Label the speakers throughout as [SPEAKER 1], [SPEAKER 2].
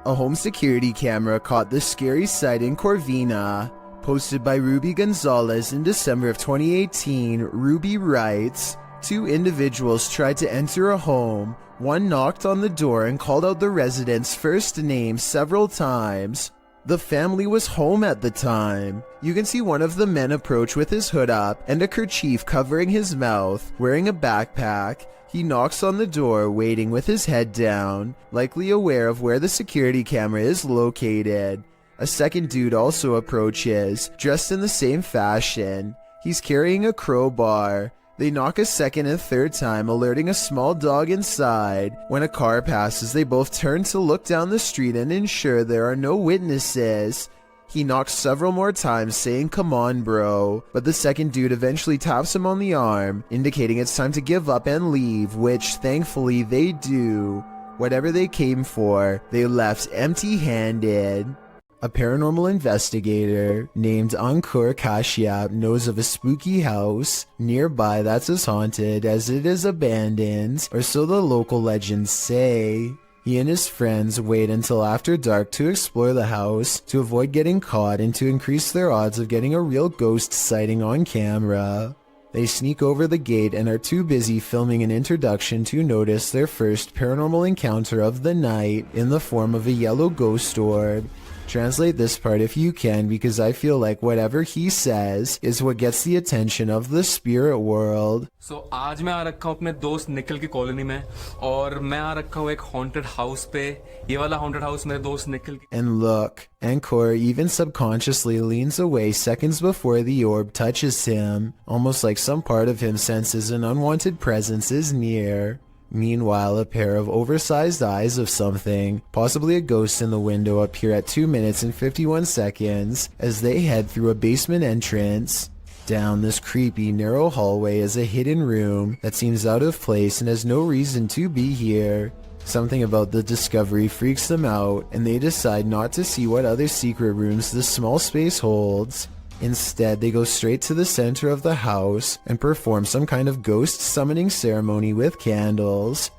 [SPEAKER 1] A home security camera caught this scary sight in Corvina. Posted by Ruby Gonzalez in December of 2018, Ruby writes, "Two individuals tried to enter a home. One knocked on the door and called out the resident's first name several times. The family was home at the time. You can see one of the men approach with his hood up and a kerchief covering his mouth, wearing a backpack. He knocks on the door, waiting with his head down, likely aware of where the security camera is located. A second dude also approaches, dressed in the same fashion. He's carrying a crowbar. They knock a second and third time, alerting a small dog inside. When a car passes, they both turn to look down the street and ensure there are no witnesses. He knocks several more times, saying, 'Come on, bro,' but the second dude eventually taps him on the arm, indicating it's time to give up and leave, which thankfully they do. Whatever they came for, they left empty-handed." A paranormal investigator named Ankur Kashyap knows of a spooky house nearby that's as haunted as it is abandoned, or so the local legends say. He and his friends wait until after dark to explore the house to avoid getting caught and to increase their odds of getting a real ghost sighting on camera. They sneak over the gate and are too busy filming an introduction to notice their first paranormal encounter of the night in the form of a yellow ghost orb. Translate this part if you can, because I feel like whatever he says is what gets the attention of the spirit world.
[SPEAKER 2] So आज मैं आ रखा हूँ अपने दोस्त निखिल की colony में और मैं आ रखा हूँ एक haunted house पे. ये वाला haunted house मेरे दोस्त निखिल की.
[SPEAKER 1] And look, Ankur even subconsciously leans away seconds before the orb touches him, almost like some part of him senses an unwanted presence is near. Meanwhile, a pair of oversized eyes of something, possibly a ghost in the window, appear at 2 minutes and 51 seconds as they head through a basement entrance. Down this creepy, narrow hallway is a hidden room that seems out of place and has no reason to be here. Something about the discovery freaks them out, and they decide not to see what other secret rooms this small space holds. Instead, they go straight to the center of the house and perform some kind of ghost summoning ceremony with candles.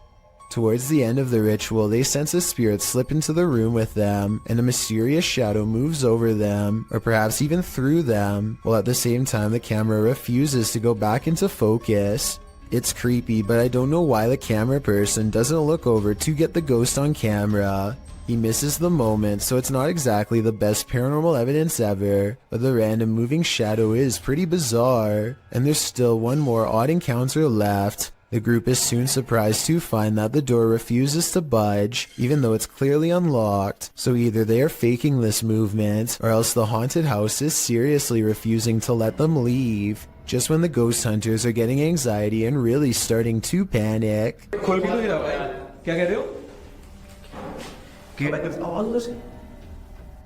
[SPEAKER 1] Towards the end of the ritual, they sense a spirit slip into the room with them, and a mysterious shadow moves over them, or perhaps even through them, while at the same time the camera refuses to go back into focus. It's creepy, but I don't know why the camera person doesn't look over to get the ghost on camera. He misses the moment, so it's not exactly the best paranormal evidence ever, but the random moving shadow is pretty bizarre. And there's still one more odd encounter left. The group is soon surprised to find that the door refuses to budge, even though it's clearly unlocked. So either they are faking this movement, or else the haunted house is seriously refusing to let them leave. Just when the ghost hunters are getting anxiety and really starting to panic.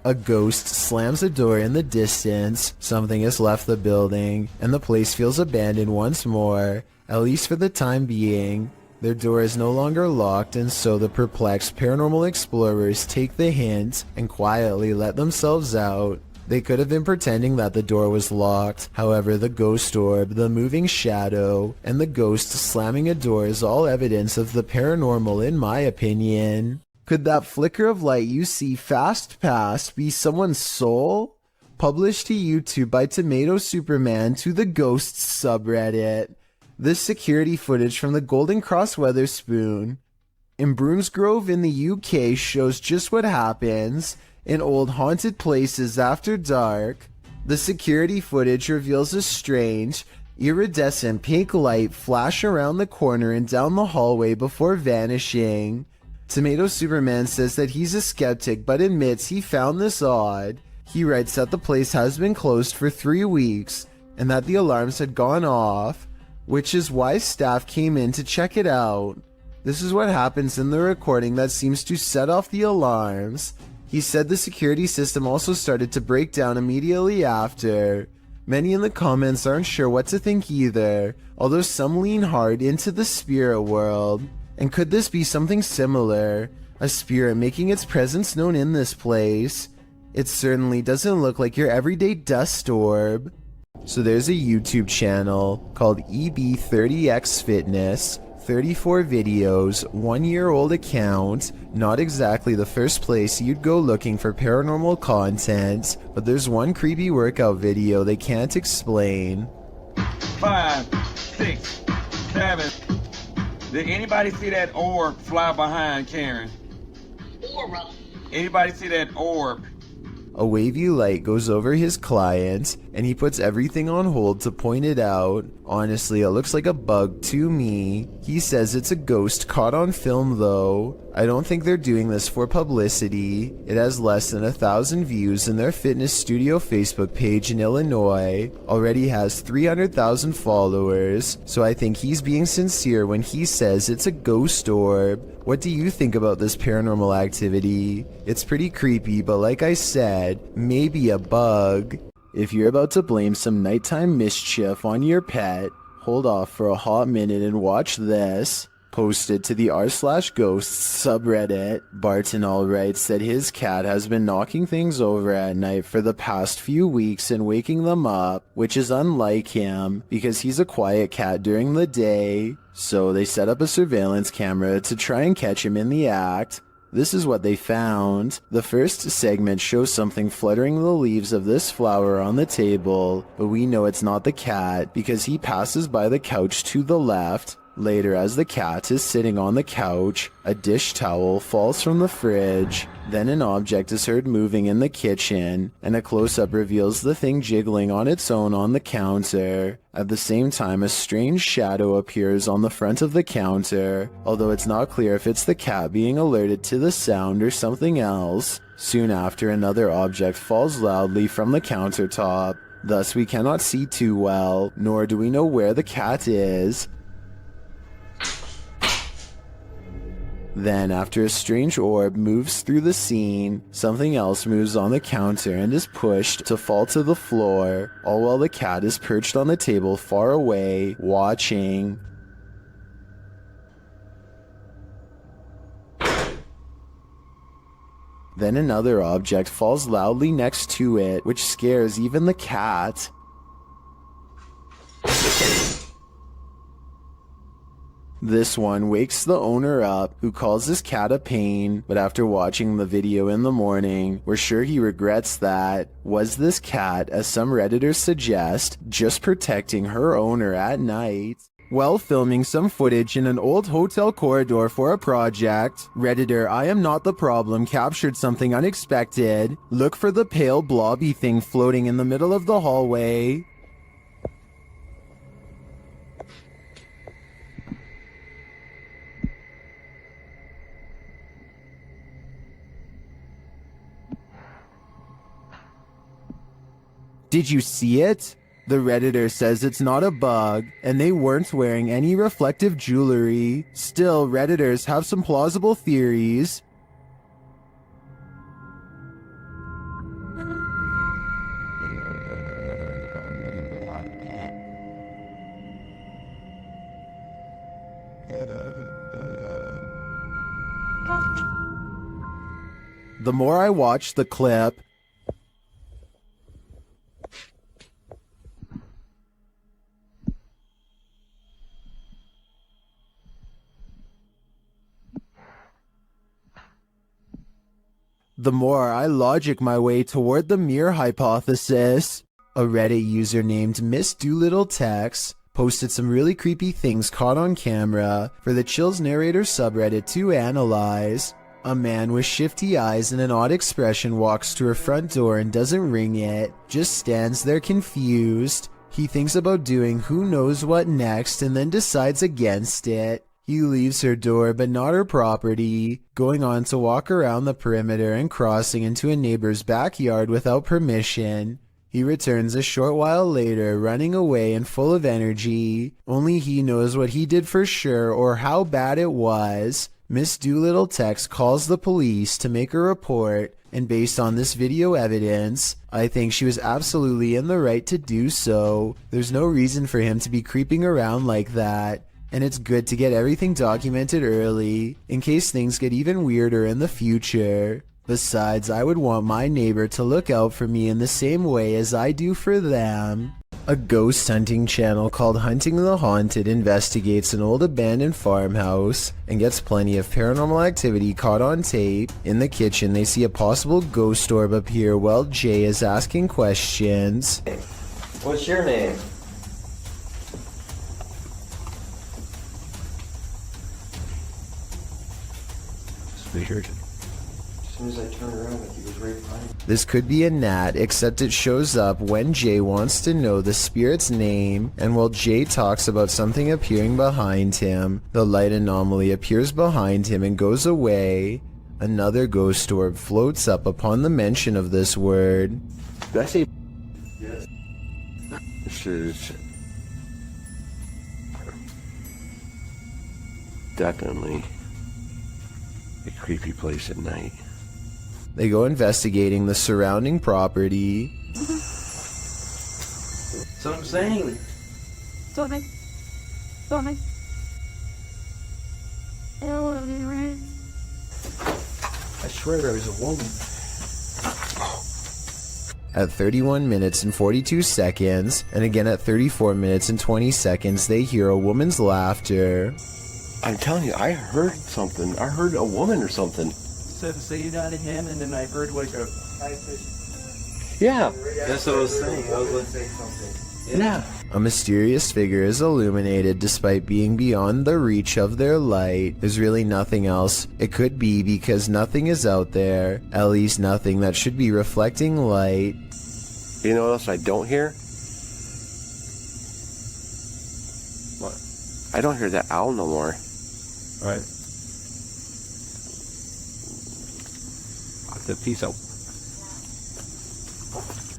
[SPEAKER 1] A ghost slams a door in the distance, something has left the building, and the place feels abandoned once more, at least for the time being. Their door is no longer locked, and so the perplexed paranormal explorers take the hint and quietly let themselves out. They could have been pretending that the door was locked. However, the ghost orb, the moving shadow, and the ghost slamming a door is all evidence of the paranormal in my opinion. Could that flicker of light you see fast past be someone's soul? Published to YouTube by Tomato Superman to the Ghosts subreddit. This security footage from the Golden Cross Weatherspoon in Broomsgrove in the UK shows just what happens in old haunted places after dark. The security footage reveals a strange, iridescent pink light flash around the corner and down the hallway before vanishing. Tomato Superman says that he's a skeptic but admits he found this odd. He writes that the place has been closed for 3 weeks and that the alarms had gone off, which is why staff came in to check it out. This is what happens in the recording that seems to set off the alarms. He said the security system also started to break down immediately after. Many in the comments aren't sure what to think either, although some lean hard into the spirit world. And could this be something similar? A spirit making its presence known in this place? It certainly doesn't look like your everyday dust orb. So there's a YouTube channel called EB30X Fitness, 34 videos, 1-year-old account. Not exactly the first place you'd go looking for paranormal content, but there's one creepy workout video they can't explain.
[SPEAKER 3] 5, 6, 7. Did anybody see that orb fly behind Karen?
[SPEAKER 4] Aura.
[SPEAKER 3] Anybody see that orb?
[SPEAKER 1] A wavy light goes over his client, and he puts everything on hold to point it out. Honestly, it looks like a bug to me. He says it's a ghost caught on film though. I don't think they're doing this for publicity. It has less than 1,000 views, and their fitness studio Facebook page in Illinois already has 300,000 followers, so I think he's being sincere when he says it's a ghost orb. What do you think about this paranormal activity? It's pretty creepy, but like I said, maybe a bug. If you're about to blame some nighttime mischief on your pet, hold off for a hot minute and watch this. Posted to the r/ghosts subreddit, Barton writes that his cat has been knocking things over at night for the past few weeks and waking them up, which is unlike him because he's a quiet cat during the day. So they set up a surveillance camera to try and catch him in the act. This is what they found. The first segment shows something fluttering the leaves of this flower on the table, but we know it's not the cat because he passes by the couch to the left. Later, as the cat is sitting on the couch, a dish towel falls from the fridge. Then an object is heard moving in the kitchen, and a close-up reveals the thing jiggling on its own on the counter. At the same time, a strange shadow appears on the front of the counter, although it's not clear if it's the cat being alerted to the sound or something else. Soon after, another object falls loudly from the countertop. Thus, we cannot see too well, nor do we know where the cat is. Then, after a strange orb moves through the scene, something else moves on the counter and is pushed to fall to the floor, all while the cat is perched on the table far away, watching. Then another object falls loudly next to it, which scares even the cat. This one wakes the owner up, who calls his cat a pain, but after watching the video in the morning, we're sure he regrets that. Was this cat, as some Redditors suggest, just protecting her owner at night? While filming some footage in an old hotel corridor for a project, Redditor I Am Not the Problem captured something unexpected. Look for the pale blobby thing floating in the middle of the hallway. Did you see it? The Redditor says it's not a bug, and they weren't wearing any reflective jewelry. Still, Redditors have some plausible theories. The more I watch the clip, the more I logic my way toward the mirror hypothesis. A Reddit user named Miss Doolittle Tex posted some really creepy things caught on camera for the Chills Narrator subreddit to analyze. A man with shifty eyes and an odd expression walks to her front door and doesn't ring it, just stands there confused. He thinks about doing who knows what next and then decides against it. He leaves her door but not her property, going on to walk around the perimeter and crossing into a neighbor's backyard without permission. He returns a short while later, running away and full of energy. Only he knows what he did for sure or how bad it was. Miss Doolittle Tex calls the police to make a report, and based on this video evidence, I think she was absolutely in the right to do so. There's no reason for him to be creeping around like that. And it's good to get everything documented early, in case things get even weirder in the future. Besides, I would want my neighbor to look out for me in the same way as I do for them. A ghost hunting channel called Hunting the Haunted investigates an old abandoned farmhouse and gets plenty of paranormal activity caught on tape. In the kitchen, they see a possible ghost orb appear while Jay is asking questions.
[SPEAKER 4] What's your name?
[SPEAKER 5] It's weird.
[SPEAKER 4] As soon as I turned around, he was right behind me.
[SPEAKER 1] This could be a gnat, except it shows up when Jay wants to know the spirit's name, and while Jay talks about something appearing behind him, the light anomaly appears behind him and goes away. Another ghost orb floats up upon the mention of this word.
[SPEAKER 5] Did I say?
[SPEAKER 4] Yes.
[SPEAKER 5] This is definitely a creepy place at night.
[SPEAKER 1] They go investigating the surrounding property.
[SPEAKER 4] That's what I'm saying.
[SPEAKER 6] Sorry. Sorry.
[SPEAKER 4] I swear there was a woman.
[SPEAKER 1] At 31 minutes and 42 seconds, and again at 34 minutes and 20 seconds, they hear a woman's laughter.
[SPEAKER 5] I'm telling you, I heard something. I heard a woman or something.
[SPEAKER 4] Said to say it out of him, and then I heard like a high pitch.
[SPEAKER 5] Yeah.
[SPEAKER 4] That's what I was saying. I was going to say something.
[SPEAKER 5] Yeah.
[SPEAKER 1] A mysterious figure is illuminated despite being beyond the reach of their light. There's really nothing else it could be because nothing is out there, at least nothing that should be reflecting light.
[SPEAKER 5] You know what else I don't hear?
[SPEAKER 4] What?
[SPEAKER 5] I don't hear that owl no more.
[SPEAKER 4] Right.
[SPEAKER 5] Peace out.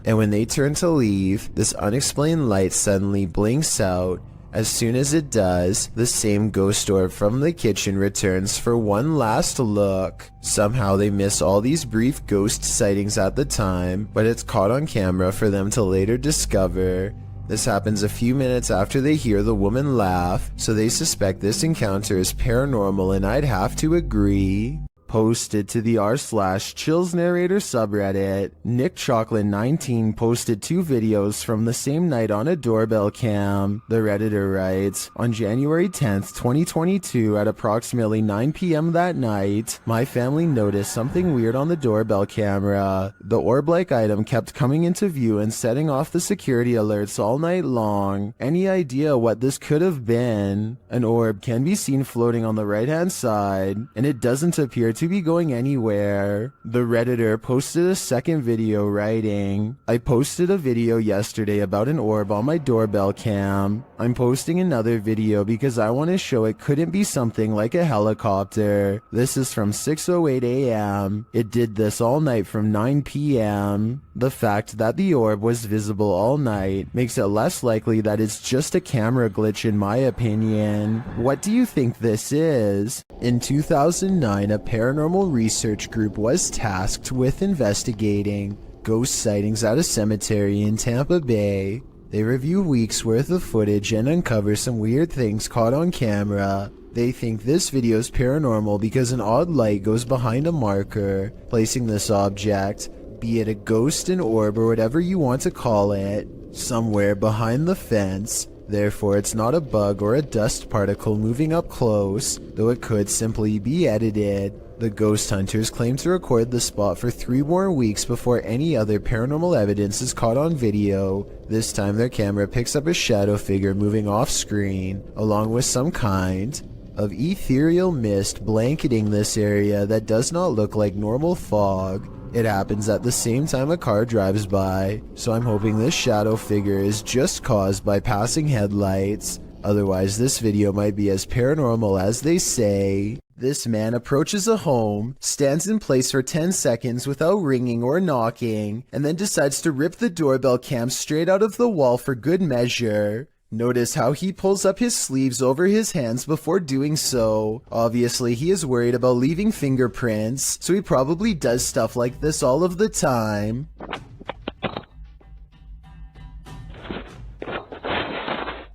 [SPEAKER 1] And when they turn to leave, this unexplained light suddenly blinks out. As soon as it does, the same ghost orb from the kitchen returns for one last look. Somehow they miss all these brief ghost sightings at the time, but it's caught on camera for them to later discover. This happens a few minutes after they hear the woman laugh, so they suspect this encounter is paranormal, and I'd have to agree. Posted to the r/Chills Narrator subreddit, Nick Chocolate 19 posted 2 videos from the same night on a doorbell cam. The redditor writes, on January 10th, 2022 at approximately 9 p.m. that night, my family noticed something weird on the doorbell camera. The orb-like item kept coming into view and setting off the security alerts all night long. Any idea what this could have been? An orb can be seen floating on the right-hand side, and it doesn't appear to be going anywhere. The redditor posted a second video writing, I posted a video yesterday about an orb on my doorbell cam. I'm posting another video because I want to show it couldn't be something like a helicopter. This is from 6:08 a.m. It did this all night from 9 p.m. The fact that the orb was visible all night makes it less likely that it's just a camera glitch in my opinion. What do you think this is? In 2009, a paranormal research group was tasked with investigating ghost sightings at a cemetery in Tampa Bay. They review weeks worth of footage and uncover some weird things caught on camera. They think this video is paranormal because an odd light goes behind a marker, placing this object, be it a ghost, an orb, or whatever you want to call it, somewhere behind the fence. Therefore, it's not a bug or a dust particle moving up close, though it could simply be edited. The ghost hunters claim to record the spot for 3 more weeks before any other paranormal evidence is caught on video. This time their camera picks up a shadow figure moving off screen, along with some kind of ethereal mist blanketing this area that does not look like normal fog. It happens at the same time a car drives by, so I'm hoping this shadow figure is just caused by passing headlights. Otherwise, this video might be as paranormal as they say. This man approaches a home, stands in place for 10 seconds without ringing or knocking, and then decides to rip the doorbell cam straight out of the wall for good measure. Notice how he pulls up his sleeves over his hands before doing so. Obviously, he is worried about leaving fingerprints, so he probably does stuff like this all of the time.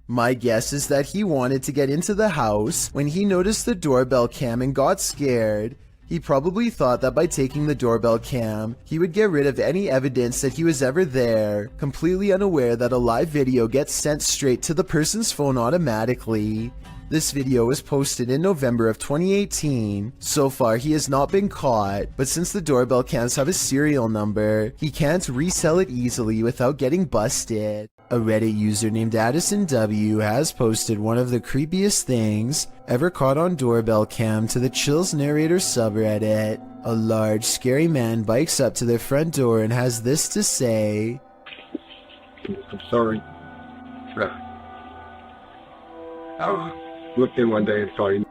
[SPEAKER 1] My guess is that he wanted to get into the house when he noticed the doorbell cam and got scared. He probably thought that by taking the doorbell cam, he would get rid of any evidence that he was ever there, completely unaware that a live video gets sent straight to the person's phone automatically. This video was posted in November of 2018. So far, he has not been caught, but since the doorbell cams have a serial number, he can't resell it easily without getting busted. A Reddit user named Addison W has posted one of the creepiest things ever caught on doorbell cam to the Chills Narrator subreddit. A large, scary man bikes up to their front door and has this to say.
[SPEAKER 5] I'm sorry. I looked in one day and saw you.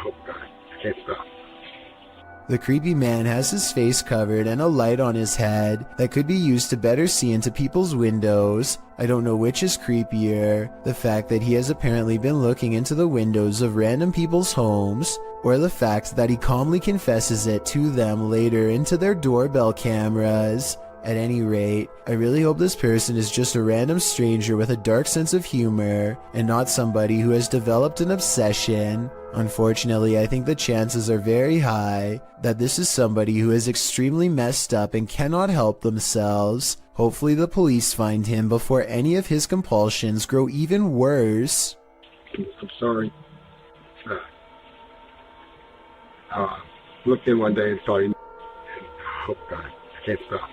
[SPEAKER 5] Oh God, I can't stop.
[SPEAKER 1] The creepy man has his face covered and a light on his head that could be used to better see into people's windows. I don't know which is creepier, the fact that he has apparently been looking into the windows of random people's homes, or the fact that he calmly confesses it to them later into their doorbell cameras. At any rate, I really hope this person is just a random stranger with a dark sense of humor, and not somebody who has developed an obsession. Unfortunately, I think the chances are very high that this is somebody who is extremely messed up and cannot help themselves. Hopefully the police find him before any of his compulsions grow even worse.
[SPEAKER 5] I'm sorry. Looked in one day and saw you. Oh God, I can't stop.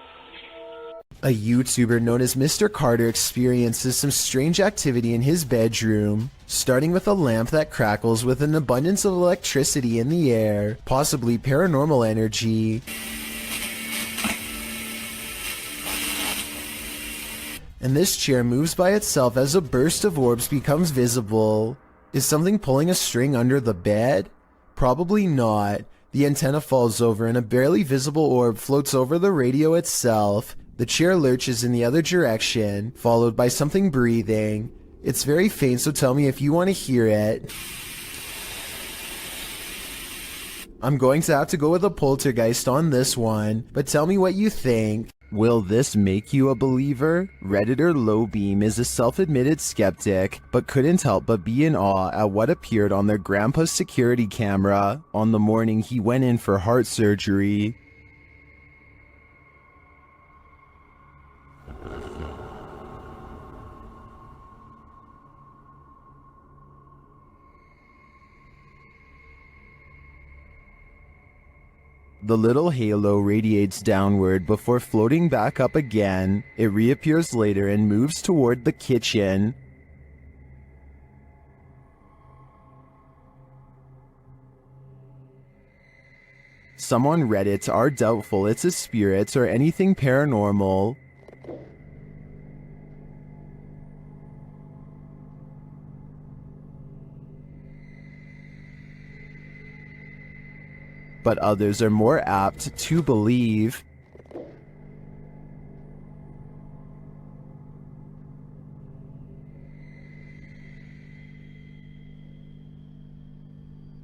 [SPEAKER 1] A YouTuber known as Mr. Carter experiences some strange activity in his bedroom, starting with a lamp that crackles with an abundance of electricity in the air, possibly paranormal energy. And this chair moves by itself as a burst of orbs becomes visible. Is something pulling a string under the bed? Probably not. The antenna falls over and a barely visible orb floats over the radio itself. The chair lurches in the other direction, followed by something breathing. It's very faint, so tell me if you want to hear it. I'm going to have to go with a poltergeist on this one, but tell me what you think. Will this make you a believer? Redditor Lowbeam is a self-admitted skeptic, but couldn't help but be in awe at what appeared on their grandpa's security camera on the morning he went in for heart surgery. The little halo radiates downward before floating back up again. It reappears later and moves toward the kitchen. Some on Reddit are doubtful it's a spirit or anything paranormal. But others are more apt to believe.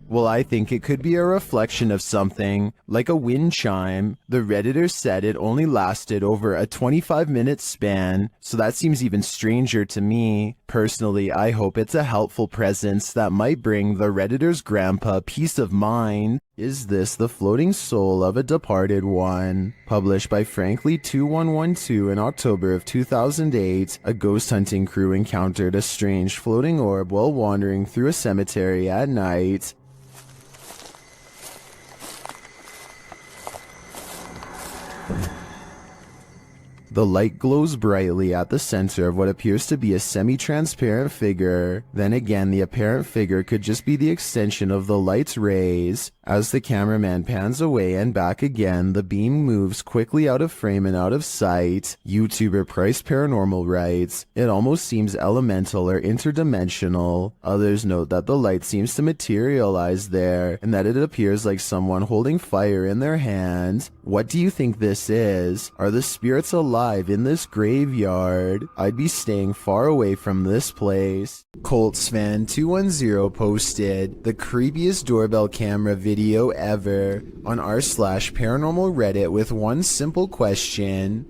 [SPEAKER 1] Well, I think it could be a reflection of something, like a wind chime. The Redditor said it only lasted over a 25-minute span, so that seems even stranger to me. Personally, I hope it's a helpful presence that might bring the Redditor's grandpa peace of mind. Is this the floating soul of a departed one? Published by Frankly2112 in October of 2008, a ghost hunting crew encountered a strange floating orb while wandering through a cemetery at night. The light glows brightly at the center of what appears to be a semi-transparent figure. Then again, the apparent figure could just be the extension of the light's rays. As the cameraman pans away and back again, the beam moves quickly out of frame and out of sight. YouTuber Price Paranormal writes, "It almost seems elemental or interdimensional." Others note that the light seems to materialize there, and that it appears like someone holding fire in their hand. What do you think this is? Are the spirits alive in this graveyard? I'd be staying far away from this place. Coltsfan210 posted the creepiest doorbell camera video ever on r/paranormal Reddit with one simple question.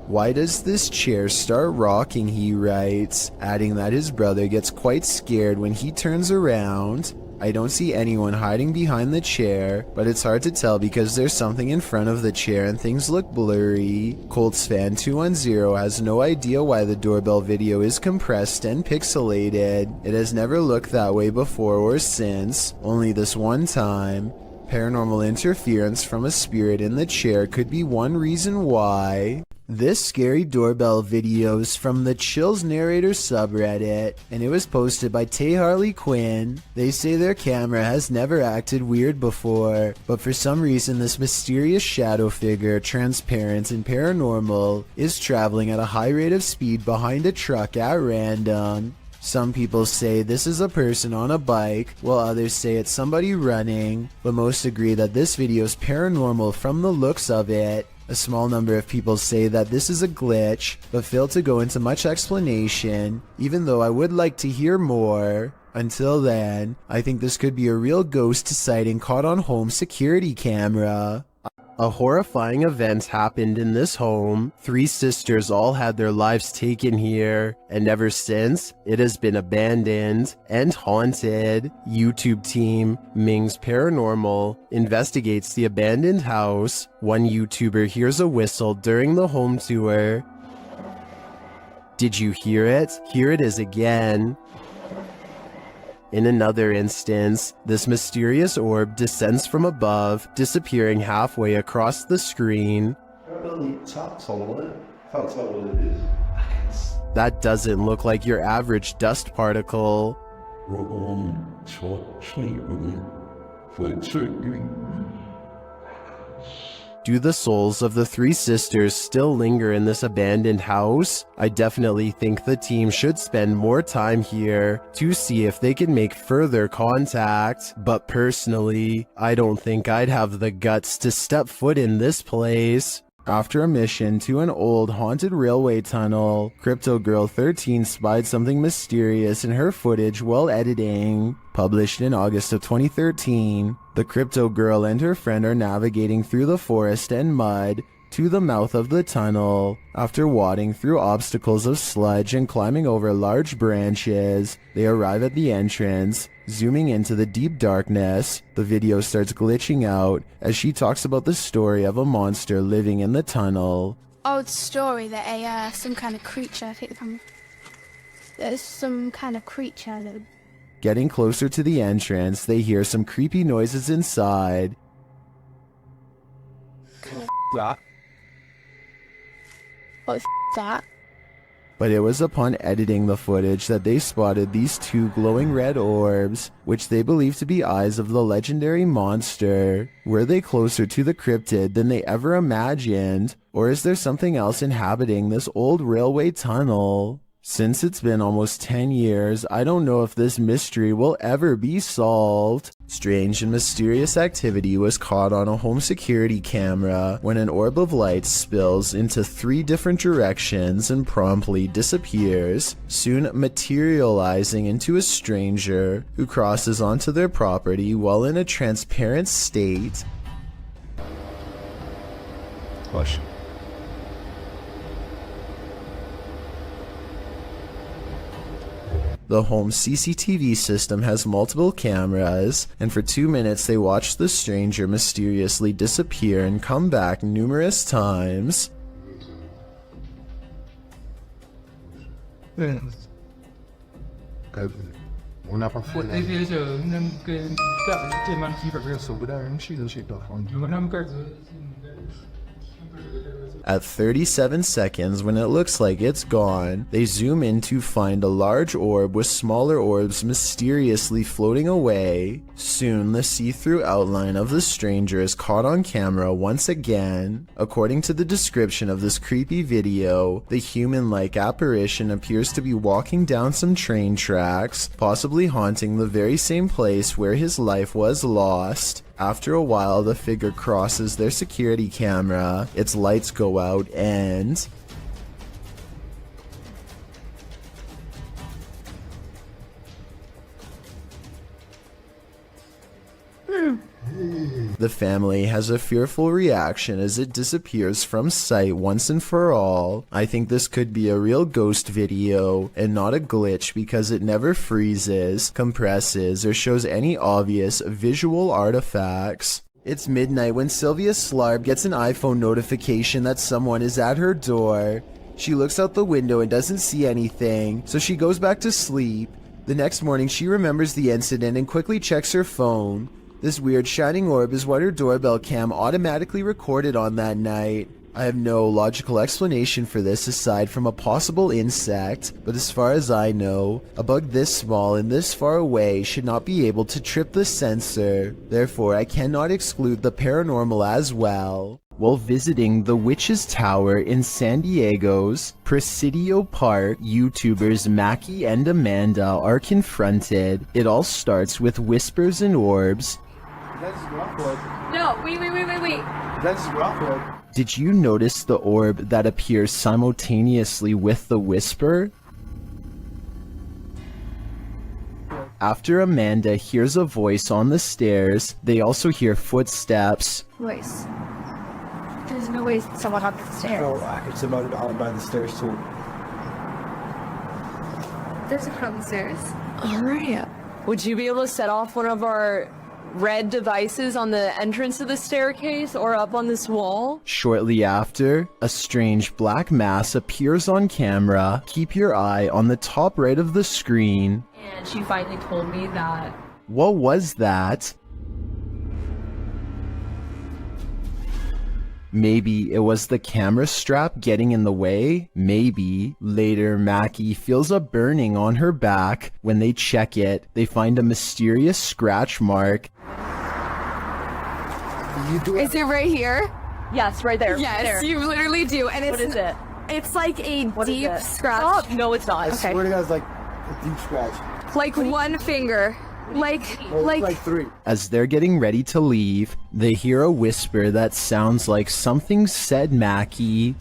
[SPEAKER 1] Why does this chair start rocking, he writes, adding that his brother gets quite scared when he turns around. I don't see anyone hiding behind the chair, but it's hard to tell because there's something in front of the chair and things look blurry. Colts fan 210 has no idea why the doorbell video is compressed and pixelated. It has never looked that way before or since, only this one time. Paranormal interference from a spirit in the chair could be one reason why. This scary doorbell video is from the Chills Narrator subreddit, and it was posted by Tay Harley Quinn. They say their camera has never acted weird before, but for some reason this mysterious shadow figure, transparent and paranormal, is traveling at a high rate of speed behind a truck at random. Some people say this is a person on a bike, while others say it's somebody running, but most agree that this video is paranormal from the looks of it. A small number of people say that this is a glitch, but fail to go into much explanation, even though I would like to hear more. Until then, I think this could be a real ghost sighting caught on home security camera. A horrifying event happened in this home. 3 sisters all had their lives taken here, and ever since, it has been abandoned and haunted. YouTube team Ming's Paranormal investigates the abandoned house. One YouTuber hears a whistle during the home tour. Did you hear it? Here it is again. In another instance, this mysterious orb descends from above, disappearing halfway across the screen. That doesn't look like your average dust particle. Do the souls of the 3 sisters still linger in this abandoned house? I definitely think the team should spend more time here to see if they can make further contact. But personally, I don't think I'd have the guts to step foot in this place. After a mission to an old haunted railway tunnel, Crypto Girl 13 spied something mysterious in her footage while editing. Published in August of 2013, the Crypto Girl and her friend are navigating through the forest and mud to the mouth of the tunnel. After wading through obstacles of sludge and climbing over large branches, they arrive at the entrance. Zooming into the deep darkness, the video starts glitching out as she talks about the story of a monster living in the tunnel.
[SPEAKER 7] Old story that some kind of creature, I think there's some kind of creature that...
[SPEAKER 1] Getting closer to the entrance, they hear some creepy noises inside.
[SPEAKER 7] What the that?
[SPEAKER 1] But it was upon editing the footage that they spotted these 2 glowing red orbs, which they believe to be eyes of the legendary monster. Were they closer to the cryptid than they ever imagined? Or is there something else inhabiting this old railway tunnel? Since it's been almost 10 years, I don't know if this mystery will ever be solved. Strange and mysterious activity was caught on a home security camera when an orb of light spills into 3 different directions and promptly disappears, soon materializing into a stranger who crosses onto their property while in a transparent state.
[SPEAKER 5] Question.
[SPEAKER 1] The home CCTV system has multiple cameras, and for 2 minutes they watch the stranger mysteriously disappear and come back numerous times. At 37 seconds, when it looks like it's gone, they zoom in to find a large orb with smaller orbs mysteriously floating away. Soon, the see-through outline of the stranger is caught on camera once again. According to the description of this creepy video, the human-like apparition appears to be walking down some train tracks, possibly haunting the very same place where his life was lost. After a while, the figure crosses their security camera, its lights go out, and... The family has a fearful reaction as it disappears from sight once and for all. I think this could be a real ghost video and not a glitch because it never freezes, compresses, or shows any obvious visual artifacts. It's midnight when Sylvia Slarb gets an iPhone notification that someone is at her door. She looks out the window and doesn't see anything, so she goes back to sleep. The next morning, she remembers the incident and quickly checks her phone. This weird shining orb is what her doorbell cam automatically recorded on that night. I have no logical explanation for this aside from a possible insect, but as far as I know, a bug this small and this far away should not be able to trip the sensor. Therefore, I cannot exclude the paranormal as well. While visiting the Witch's Tower in San Diego's Presidio Park, YouTubers Mackie and Amanda are confronted. It all starts with whispers and orbs.
[SPEAKER 6] No, wait.
[SPEAKER 1] Did you notice the orb that appears simultaneously with the whisper? After Amanda hears a voice on the stairs, they also hear footsteps.
[SPEAKER 7] Voice. There's no way someone on the stairs.
[SPEAKER 4] Oh, it's about by the stairs too.
[SPEAKER 7] There's someone on the stairs.
[SPEAKER 6] Alright. Would you be able to set off one of our red devices on the entrance of the staircase or up on this wall?
[SPEAKER 1] Shortly after, a strange black mass appears on camera. Keep your eye on the top right of the screen.
[SPEAKER 6] And she finally told me that.
[SPEAKER 1] What was that? Maybe it was the camera strap getting in the way? Maybe. Later, Mackie feels a burning on her back. When they check it, they find a mysterious scratch mark.
[SPEAKER 6] Is it right here? Yes, right there.
[SPEAKER 7] Yes,
[SPEAKER 6] there.
[SPEAKER 7] you literally do. And it's,
[SPEAKER 6] What is it?
[SPEAKER 7] It's like a
[SPEAKER 6] What is
[SPEAKER 7] deep
[SPEAKER 6] it?
[SPEAKER 7] scratch.
[SPEAKER 6] Stop. No, it's not.
[SPEAKER 4] I swear to God, it's like a deep scratch.
[SPEAKER 7] Like one finger. Like
[SPEAKER 4] three.
[SPEAKER 1] As they're getting ready to leave, they hear a whisper that sounds like something said Mackie.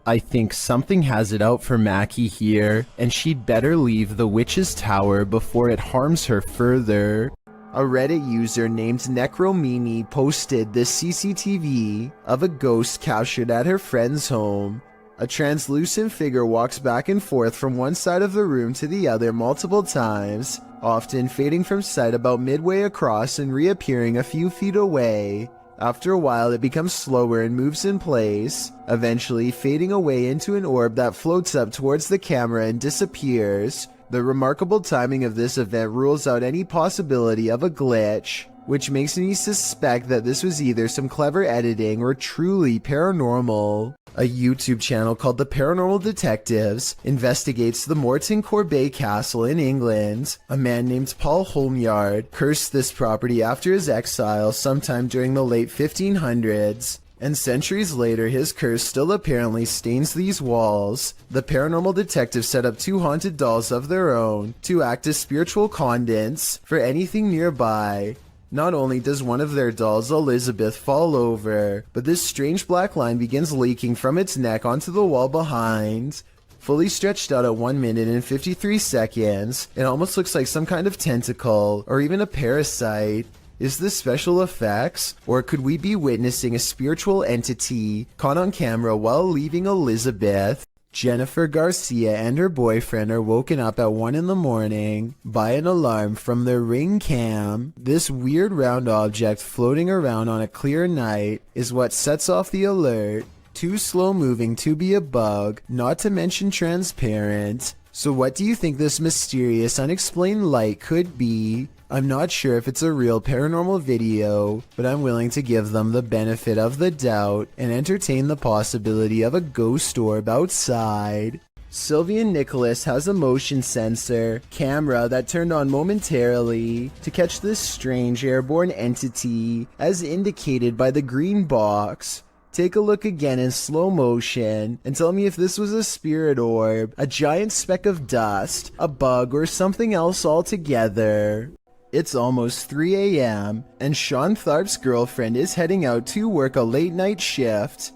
[SPEAKER 1] I think something has it out for Mackie here, and she'd better leave the Witch's Tower before it harms her further. A Reddit user named Necromini posted this CCTV of a ghost captured at her friend's home. A translucent figure walks back and forth from one side of the room to the other multiple times, often fading from sight about midway across and reappearing a few feet away. After a while, it becomes slower and moves in place, eventually fading away into an orb that floats up towards the camera and disappears. The remarkable timing of this event rules out any possibility of a glitch, which makes me suspect that this was either some clever editing or truly paranormal. A YouTube channel called The Paranormal Detectives investigates the Morton Corbet Castle in England. A man named Paul Holmyard cursed this property after his exile sometime during the late 1500s. And centuries later, his curse still apparently stains these walls. The paranormal detectives set up 2 haunted dolls of their own to act as spiritual conduits for anything nearby. Not only does one of their dolls, Elizabeth, fall over, but this strange black line begins leaking from its neck onto the wall behind. Fully stretched out at 1 minute and 53 seconds, it almost looks like some kind of tentacle, or even a parasite. Is this special effects? Or could we be witnessing a spiritual entity caught on camera while leaving Elizabeth? Jennifer Garcia and her boyfriend are woken up at 1 in the morning by an alarm from their Ring cam. This weird round object floating around on a clear night is what sets off the alert. Too slow moving to be a bug, not to mention transparent. So what do you think this mysterious unexplained light could be? I'm not sure if it's a real paranormal video, but I'm willing to give them the benefit of the doubt and entertain the possibility of a ghost orb outside. Sylvia Nicholas has a motion sensor camera that turned on momentarily to catch this strange airborne entity as indicated by the green box. Take a look again in slow motion and tell me if this was a spirit orb, a giant speck of dust, a bug, or something else altogether. It's almost 3 a.m. and Sean Tharp's girlfriend is heading out to work a late night shift.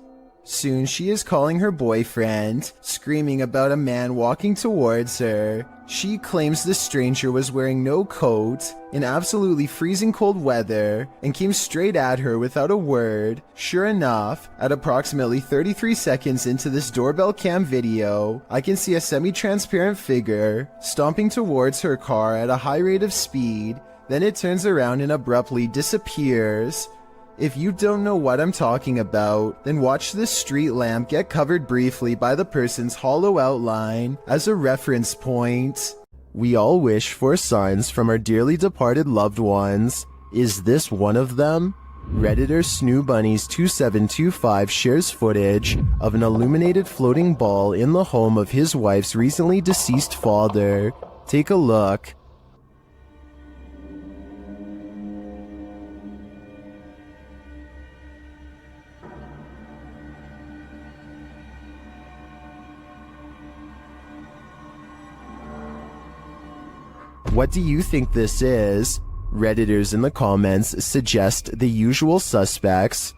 [SPEAKER 1] Soon she is calling her boyfriend, screaming about a man walking towards her. She claims the stranger was wearing no coat in absolutely freezing cold weather and came straight at her without a word. Sure enough, at approximately 33 seconds into this doorbell cam video, I can see a semi-transparent figure stomping towards her car at a high rate of speed. Then it turns around and abruptly disappears. If you don't know what I'm talking about, then watch this street lamp get covered briefly by the person's hollow outline as a reference point. We all wish for signs from our dearly departed loved ones. Is this one of them? Redditor SnooBunnies2725 shares footage of an illuminated floating ball in the home of his wife's recently deceased father. Take a look. What do you think this is? Redditors in the comments suggest the usual suspects.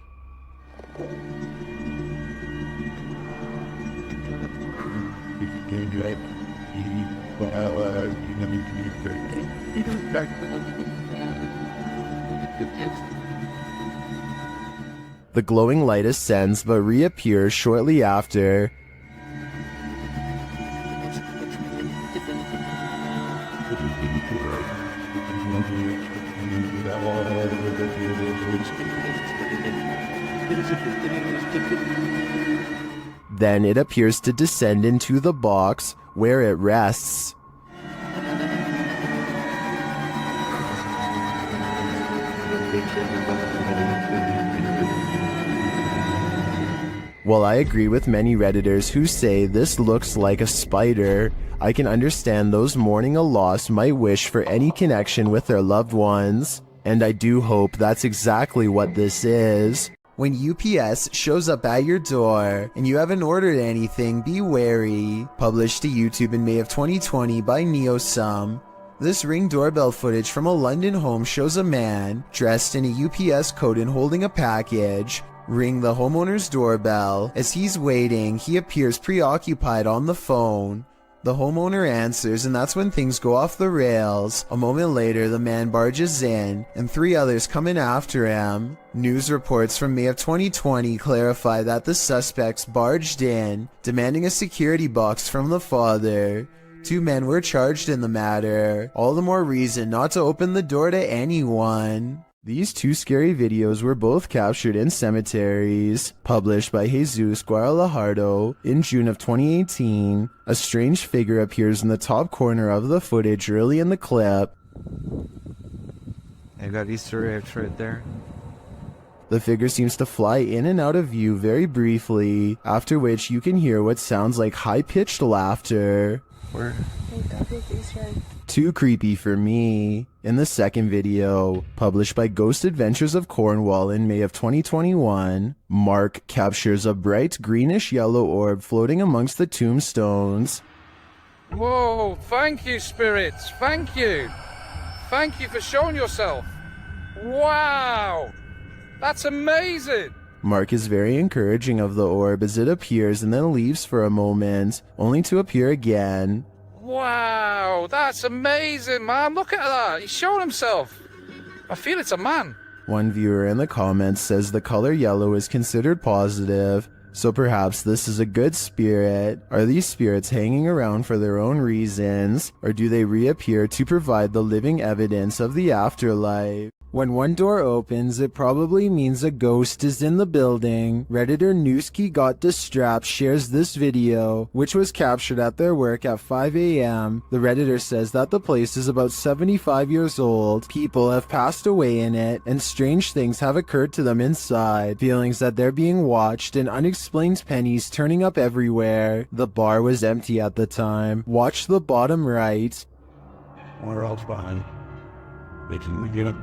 [SPEAKER 1] The glowing light ascends but reappears shortly after. Then it appears to descend into the box where it rests. While I agree with many Redditors who say this looks like a spider, I can understand those mourning a loss might wish for any connection with their loved ones. And I do hope that's exactly what this is. When UPS shows up at your door and you haven't ordered anything, be wary. Published to YouTube in May of 2020 by NeoSum. This Ring doorbell footage from a London home shows a man dressed in a UPS coat and holding a package ring the homeowner's doorbell. As he's waiting, he appears preoccupied on the phone. The homeowner answers, and that's when things go off the rails. A moment later, the man barges in, and 3 others come in after him. News reports from May of 2020 clarify that the suspects barged in, demanding a security box from the father. 2 men were charged in the matter. All the more reason not to open the door to anyone. These 2 scary videos were both captured in cemeteries. Published by Jesus Guaralajardo in June of 2018, a strange figure appears in the top corner of the footage early in the clip.
[SPEAKER 8] I got Easter eggs right there.
[SPEAKER 1] The figure seems to fly in and out of view very briefly, after which you can hear what sounds like high-pitched laughter.
[SPEAKER 8] Where?
[SPEAKER 1] Too creepy for me. In the second video, published by Ghost Adventures of Cornwall in May of 2021, Mark captures a bright greenish-yellow orb floating amongst the tombstones.
[SPEAKER 9] Whoa, thank you, spirits, thank you. Thank you for showing yourself. Wow, that's amazing.
[SPEAKER 1] Mark is very encouraging of the orb as it appears and then leaves for a moment, only to appear again.
[SPEAKER 9] Wow, that's amazing, man. Look at that. He's showing himself. I feel it's a man.
[SPEAKER 1] One viewer in the comments says the color yellow is considered positive, so perhaps this is a good spirit. Are these spirits hanging around for their own reasons, or do they reappear to provide the living evidence of the afterlife? When one door opens, it probably means a ghost is in the building. Redditor Newski Got Distrapped shares this video, which was captured at their work at 5 a.m. The Redditor says that the place is about 75 years old. People have passed away in it, and strange things have occurred to them inside. Feelings that they're being watched and unexplained pennies turning up everywhere. The bar was empty at the time. Watch the bottom right.
[SPEAKER 5] Where else behind? They can get him.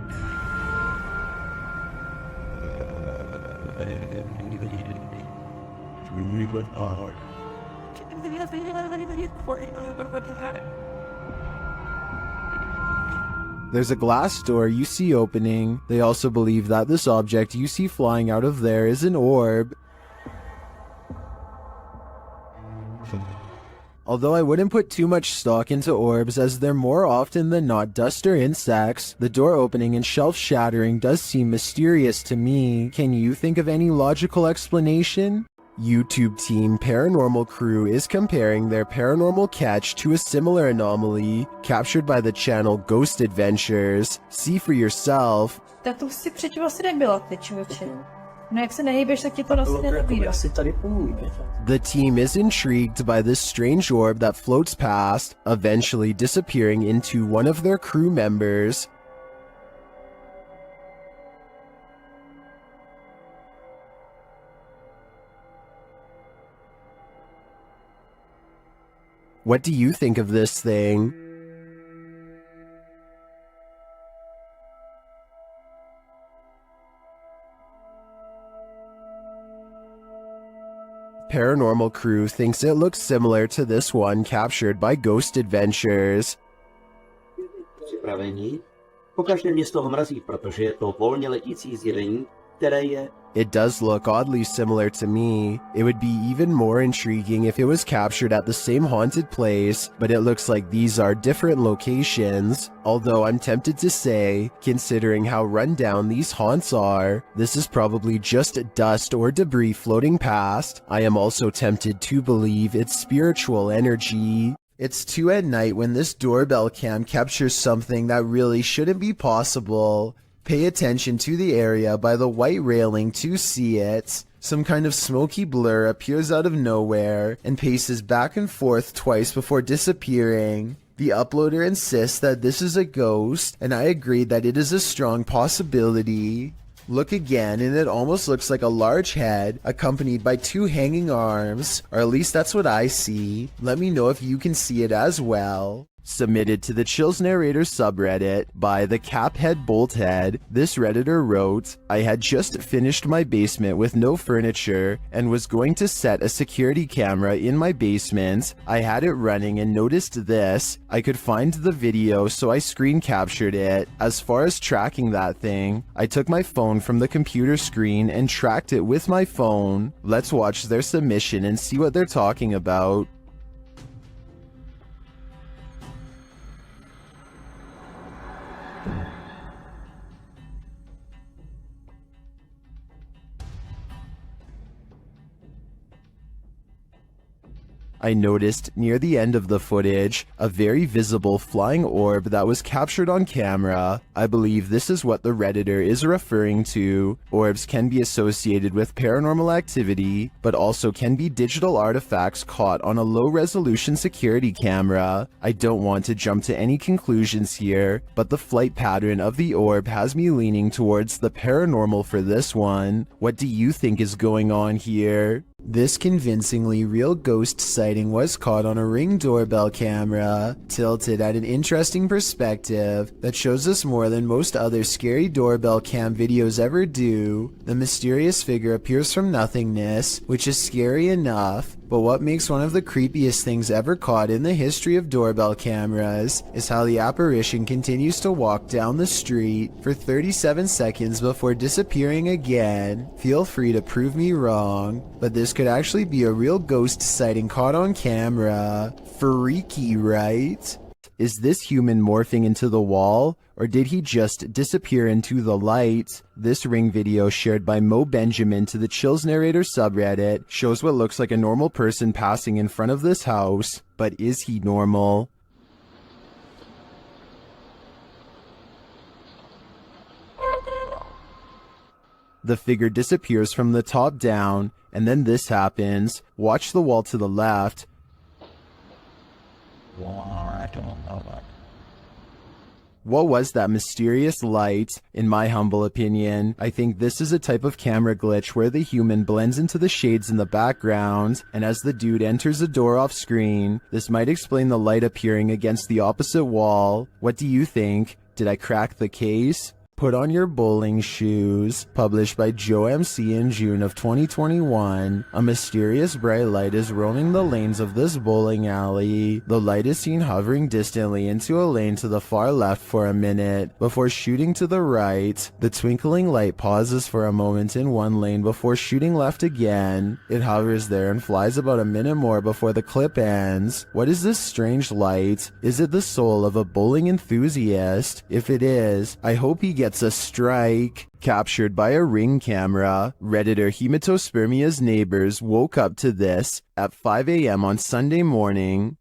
[SPEAKER 1] There's a glass door you see opening. They also believe that this object you see flying out of there is an orb. Although I wouldn't put too much stock into orbs as they're more often than not dust or insects, the door opening and shelf shattering does seem mysterious to me. Can you think of any logical explanation? YouTube team Paranormal Crew is comparing their paranormal catch to a similar anomaly captured by the channel Ghost Adventures. See for yourself.
[SPEAKER 10] Tak to si předtím asi nebyla, ty člověče. No jak se nehybeš, tak ti to asi nenabídá.
[SPEAKER 1] The team is intrigued by this strange orb that floats past, eventually disappearing into one of their crew members. What do you think of this thing? Paranormal Crew thinks it looks similar to this one captured by Ghost Adventures.
[SPEAKER 4] Připravení? Pokaždé mě z toho mrazí, protože je to volně letící zjevení, které je...
[SPEAKER 1] It does look oddly similar to me. It would be even more intriguing if it was captured at the same haunted place, but it looks like these are different locations. Although I'm tempted to say, considering how run down these haunts are, this is probably just dust or debris floating past. I am also tempted to believe it's spiritual energy. It's 2 at night when this doorbell cam captures something that really shouldn't be possible. Pay attention to the area by the white railing to see it. Some kind of smoky blur appears out of nowhere and paces back and forth twice before disappearing. The uploader insists that this is a ghost, and I agree that it is a strong possibility. Look again and it almost looks like a large head accompanied by 2 hanging arms, or at least that's what I see. Let me know if you can see it as well. Submitted to the Chills Narrator subreddit by the Caphead Bolthead, this redditor wrote, I had just finished my basement with no furniture and was going to set a security camera in my basement. I had it running and noticed this. I could find the video, so I screen captured it. As far as tracking that thing, I took my phone from the computer screen and tracked it with my phone. Let's watch their submission and see what they're talking about. I noticed near the end of the footage a very visible flying orb that was captured on camera. I believe this is what the Redditor is referring to. Orbs can be associated with paranormal activity, but also can be digital artifacts caught on a low-resolution security camera. I don't want to jump to any conclusions here, but the flight pattern of the orb has me leaning towards the paranormal for this one. What do you think is going on here? This convincingly real ghost sighting was caught on a Ring doorbell camera, tilted at an interesting perspective that shows us more than most other scary doorbell cam videos ever do. The mysterious figure appears from nothingness, which is scary enough, but what makes one of the creepiest things ever caught in the history of doorbell cameras is how the apparition continues to walk down the street for 37 seconds before disappearing again. Feel free to prove me wrong, but this could actually be a real ghost sighting caught on camera. Freaky, right? Is this human morphing into the wall, or did he just disappear into the light? This Ring video shared by Mo Benjamin to the Chills Narrator subreddit shows what looks like a normal person passing in front of this house, but is he normal? The figure disappears from the top down, and then this happens. Watch the wall to the left. What was that mysterious light? In my humble opinion, I think this is a type of camera glitch where the human blends into the shades in the background, and as the dude enters the door off screen, this might explain the light appearing against the opposite wall. What do you think? Did I crack the case? Put on your bowling shoes. Published by Joe MC in June of 2021. A mysterious bright light is roaming the lanes of this bowling alley. The light is seen hovering distantly into a lane to the far left for a minute before shooting to the right. The twinkling light pauses for a moment in one lane before shooting left again. It hovers there and flies about a minute more before the clip ends. What is this strange light? Is it the soul of a bowling enthusiast? If it is, I hope he gets a strike. Captured by a Ring camera, Redditor Hematospermia's neighbors woke up to this at 5 a.m. on Sunday morning.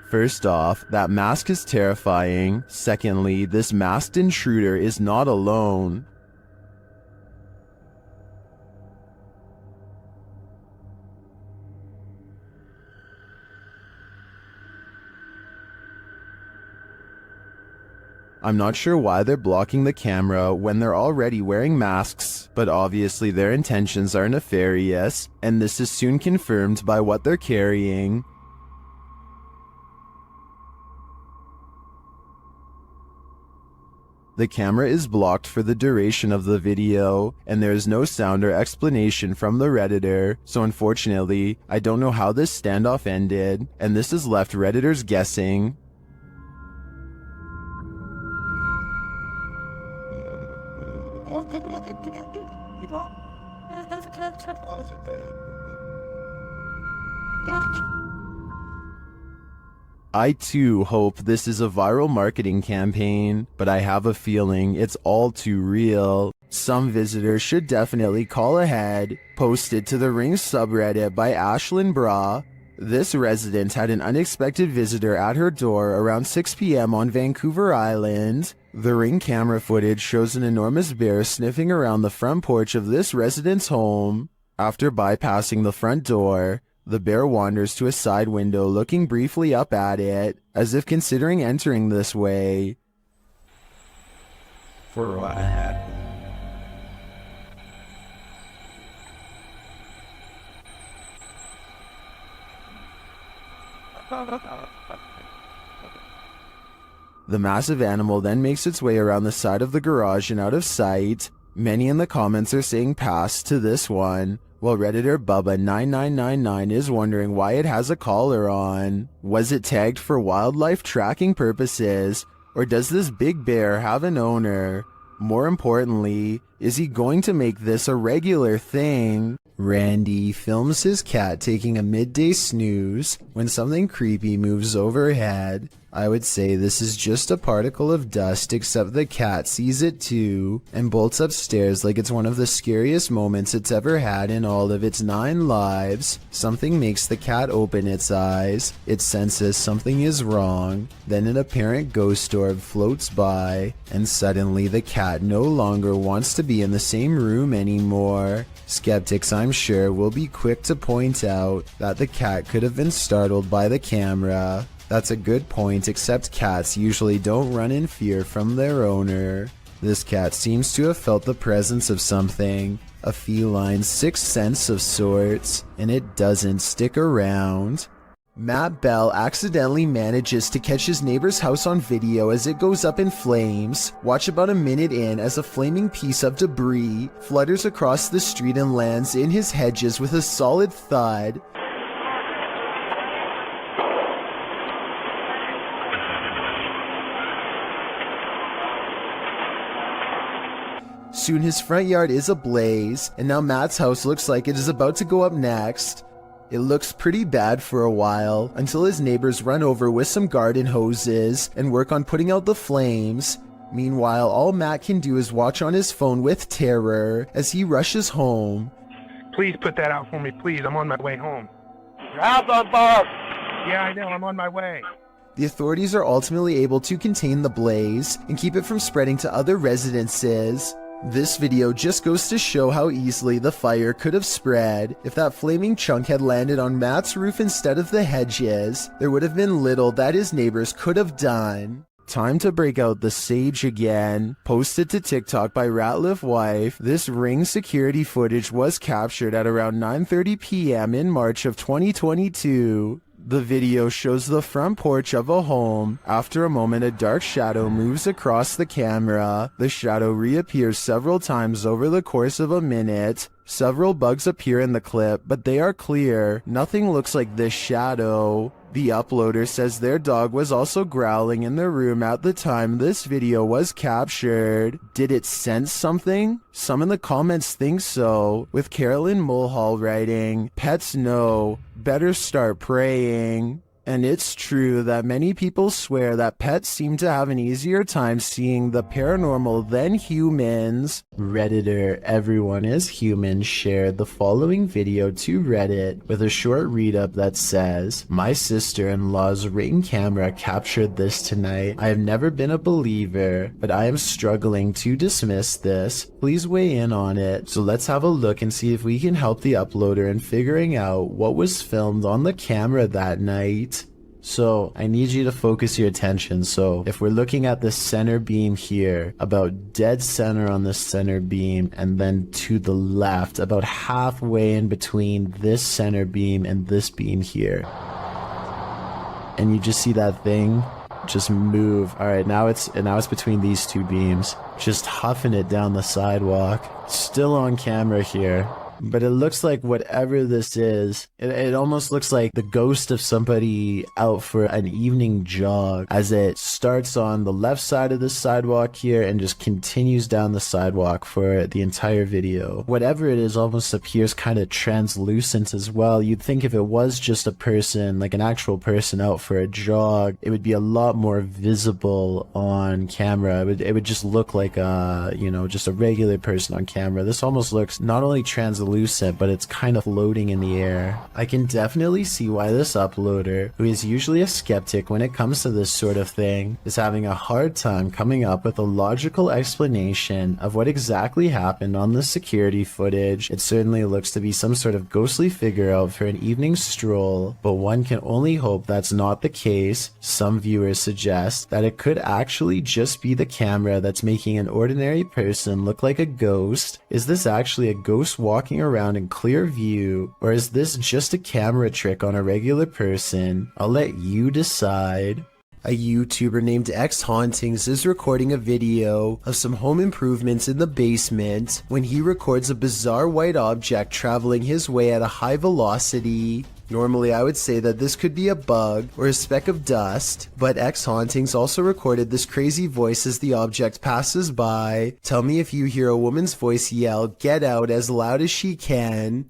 [SPEAKER 1] First off, that mask is terrifying. Secondly, this masked intruder is not alone. I'm not sure why they're blocking the camera when they're already wearing masks, but obviously their intentions are nefarious, and this is soon confirmed by what they're carrying. The camera is blocked for the duration of the video, and there is no sound or explanation from the Redditor, so unfortunately, I don't know how this standoff ended, and this has left Redditors guessing. I too hope this is a viral marketing campaign, but I have a feeling it's all too real. Some visitors should definitely call ahead. Posted to the Ring subreddit by Ashlyn Bra. This resident had an unexpected visitor at her door around 6 p.m. on Vancouver Island. The Ring camera footage shows an enormous bear sniffing around the front porch of this resident's home. After bypassing the front door, the bear wanders to a side window, looking briefly up at it, as if considering entering this way.
[SPEAKER 4] For what happened?
[SPEAKER 1] The massive animal then makes its way around the side of the garage and out of sight. Many in the comments are saying pass to this one, while Redditor Bubba9999 is wondering why it has a collar on. Was it tagged for wildlife tracking purposes, or does this big bear have an owner? More importantly, is he going to make this a regular thing? Randy films his cat taking a midday snooze when something creepy moves overhead. I would say this is just a particle of dust, except the cat sees it too and bolts upstairs like it's one of the scariest moments it's ever had in all of its 9 lives. Something makes the cat open its eyes. It senses something is wrong. Then an apparent ghost orb floats by, and suddenly the cat no longer wants to be in the same room anymore. Skeptics, I'm sure, will be quick to point out that the cat could have been startled by the camera. That's a good point, except cats usually don't run in fear from their owner. This cat seems to have felt the presence of something, a feline sixth sense of sorts, and it doesn't stick around. Matt Bell accidentally manages to catch his neighbor's house on video as it goes up in flames. Watch about a minute in as a flaming piece of debris flutters across the street and lands in his hedges with a solid thud. Soon his front yard is ablaze, and now Matt's house looks like it is about to go up next. It looks pretty bad for a while, until his neighbors run over with some garden hoses and work on putting out the flames. Meanwhile, all Matt can do is watch on his phone with terror as he rushes home.
[SPEAKER 5] Please put that out for me, please. I'm on my way home.
[SPEAKER 3] House on fire!
[SPEAKER 5] Yeah, I know. I'm on my way.
[SPEAKER 1] The authorities are ultimately able to contain the blaze and keep it from spreading to other residences. This video just goes to show how easily the fire could have spread. If that flaming chunk had landed on Matt's roof instead of the hedges, there would have been little that his neighbors could have done. Time to break out the sage again. Posted to TikTok by Ratliff Wife, this Ring security footage was captured at around 9:30 p.m. in March of 2022. The video shows the front porch of a home. After a moment, a dark shadow moves across the camera. The shadow reappears several times over the course of a minute. Several bugs appear in the clip, but they are clear. Nothing looks like this shadow. The uploader says their dog was also growling in the room at the time this video was captured. Did it sense something? Some in the comments think so, with Carolyn Mulhall writing, "Pets know, better start praying." And it's true that many people swear that pets seem to have an easier time seeing the paranormal than humans. Redditor Everyone is Human shared the following video to Reddit with a short read-up that says, "My sister-in-law's Ring camera captured this tonight. I have never been a believer, but I am struggling to dismiss this. Please weigh in on it." So let's have a look and see if we can help the uploader in figuring out what was filmed on the camera that night. So I need you to focus your attention. So if we're looking at the center beam here, about dead center on the center beam, and then to the left, about halfway in between this center beam and this beam here. And you just see that thing just move. All right, now it's between these two beams, just huffing it down the sidewalk. Still on camera here. But it looks like whatever this is, it almost looks like the ghost of somebody out for an evening jog, as it starts on the left side of the sidewalk here and just continues down the sidewalk for the entire video. Whatever it is almost appears kind of translucent as well. You'd think if it was just a person, like an actual person out for a jog, it would be a lot more visible on camera. It would just look like just a regular person on camera. This almost looks not only translucent, but it's kind of floating in the air. I can definitely see why this uploader, who is usually a skeptic when it comes to this sort of thing, is having a hard time coming up with a logical explanation of what exactly happened on the security footage. It certainly looks to be some sort of ghostly figure out for an evening stroll, but one can only hope that's not the case. Some viewers suggest that it could actually just be the camera that's making an ordinary person look like a ghost. Is this actually a ghost walking around in clear view, or is this just a camera trick on a regular person? I'll let you decide. A YouTuber named X Hauntings is recording a video of some home improvements in the basement when he records a bizarre white object traveling his way at a high velocity. Normally I would say that this could be a bug or a speck of dust, but X Hauntings also recorded this crazy voice as the object passes by. Tell me if you hear a woman's voice yell, "Get out," as loud as she can.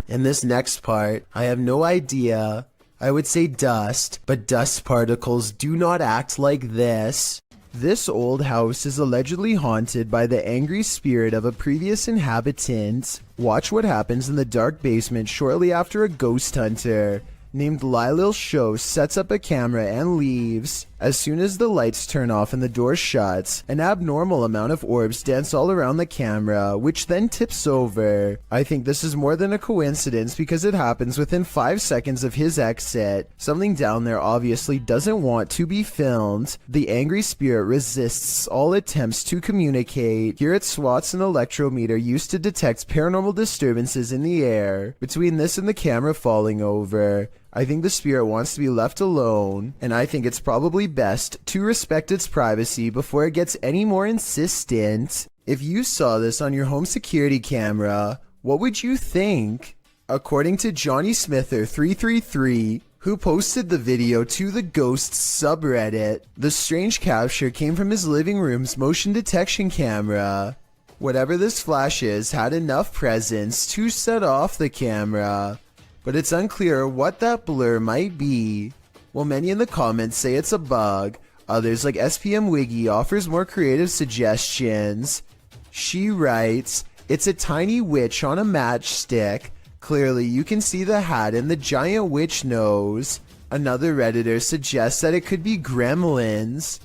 [SPEAKER 1] In this next part, I have no idea. I would say dust, but dust particles do not act like this. This old house is allegedly haunted by the angry spirit of a previous inhabitant. Watch what happens in the dark basement shortly after a ghost hunter named Lylil Show sets up a camera and leaves. As soon as the lights turn off and the door shuts, an abnormal amount of orbs dance all around the camera, which then tips over. I think this is more than a coincidence because it happens within 5 seconds of his exit. Something down there obviously doesn't want to be filmed. The angry spirit resists all attempts to communicate. Here it swats an electrometer used to detect paranormal disturbances in the air. Between this and the camera falling over, I think the spirit wants to be left alone, and I think it's probably best to respect its privacy before it gets any more insistent. If you saw this on your home security camera, what would you think? According to Johnny Smither 333, who posted the video to the Ghosts subreddit, the strange capture came from his living room's motion detection camera. Whatever this flash is had enough presence to set off the camera, but it's unclear what that blur might be. While many in the comments say it's a bug, others like SPM Wiggy offers more creative suggestions. She writes, "It's a tiny witch on a matchstick. Clearly you can see the hat and the giant witch nose." Another Redditor suggests that it could be gremlins.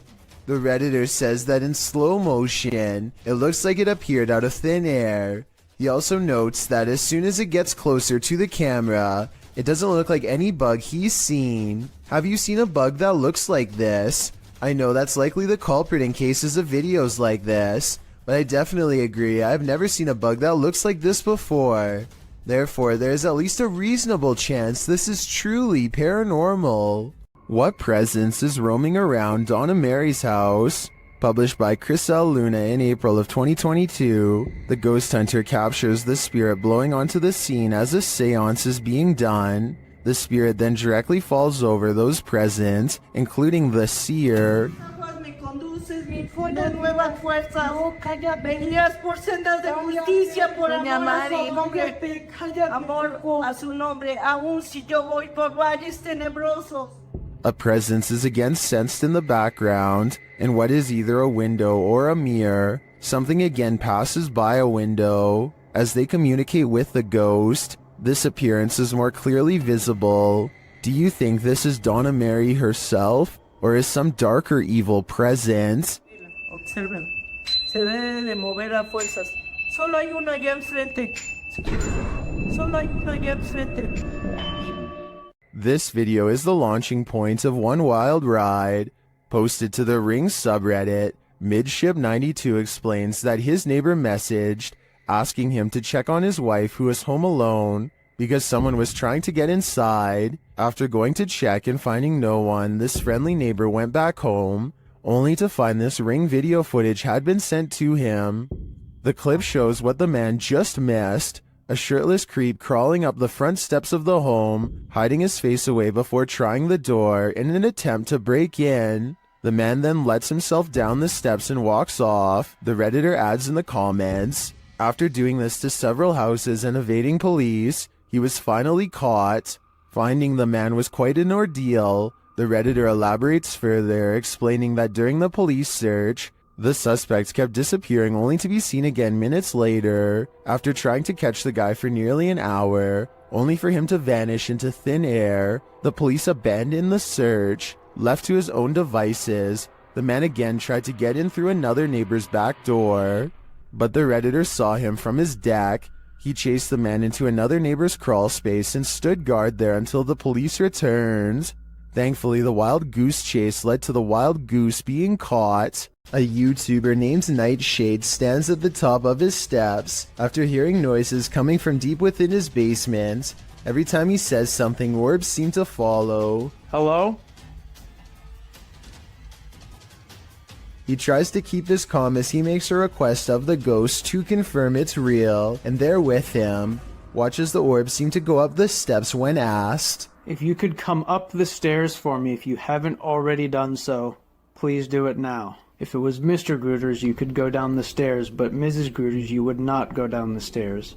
[SPEAKER 1] The Redditor says that in slow motion, it looks like it appeared out of thin air. He also notes that as soon as it gets closer to the camera, it doesn't look like any bug he's seen. Have you seen a bug that looks like this? I know that's likely the culprit in cases of videos like this, but I definitely agree. I've never seen a bug that looks like this before. Therefore, there is at least a reasonable chance this is truly paranormal. What presence is roaming around Donna Mary's house? Published by Chris L. Luna in April of 2022, the ghost hunter captures the spirit blowing onto the scene as a seance is being done. The spirit then directly falls over those present, including the seer. A presence is again sensed in the background, in what is either a window or a mirror. Something again passes by a window. As they communicate with the ghost, this appearance is more clearly visible. Do you think this is Donna Mary herself, or is some darker evil present?
[SPEAKER 4] Observen. Se debe de mover a fuerzas. Solo hay uno allá enfrente. Solo hay uno allá enfrente.
[SPEAKER 1] This video is the launching point of one wild ride. Posted to the Ring subreddit, Midship92 explains that his neighbor messaged, asking him to check on his wife who was home alone because someone was trying to get inside. After going to check and finding no one, this friendly neighbor went back home, only to find this Ring video footage had been sent to him. The clip shows what the man just missed, a shirtless creep crawling up the front steps of the home, hiding his face away before trying the door in an attempt to break in. The man then lets himself down the steps and walks off. The Redditor adds in the comments, after doing this to several houses and evading police, he was finally caught. Finding the man was quite an ordeal. The Redditor elaborates further, explaining that during the police search, the suspect kept disappearing only to be seen again minutes later, after trying to catch the guy for nearly an hour, only for him to vanish into thin air. The police abandoned the search. Left to his own devices, the man again tried to get in through another neighbor's back door, but the Redditor saw him from his deck. He chased the man into another neighbor's crawl space and stood guard there until the police returned. Thankfully, the wild goose chase led to the wild goose being caught. A YouTuber named Nightshade stands at the top of his steps after hearing noises coming from deep within his basement. Every time he says something, orbs seem to follow.
[SPEAKER 4] Hello?
[SPEAKER 1] He tries to keep this calm as he makes a request of the ghost to confirm it's real, and they're with him. Watches the orbs seem to go up the steps when asked.
[SPEAKER 4] If you could come up the stairs for me if you haven't already done so, please do it now. If it was Mr. Grooters, you could go down the stairs, but Mrs. Grooters, you would not go down the stairs.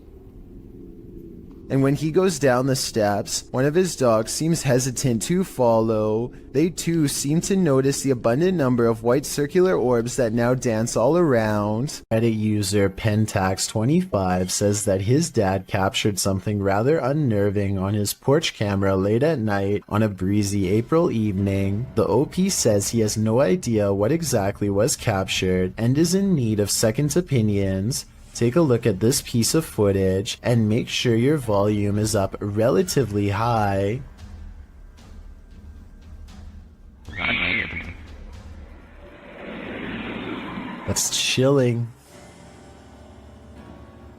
[SPEAKER 1] And when he goes down the steps, one of his dogs seems hesitant to follow. They too seem to notice the abundant number of white circular orbs that now dance all around. Reddit user Pentax25 says that his dad captured something rather unnerving on his porch camera late at night on a breezy April evening. The OP says he has no idea what exactly was captured and is in need of second opinions. Take a look at this piece of footage and make sure your volume is up relatively high. That's chilling.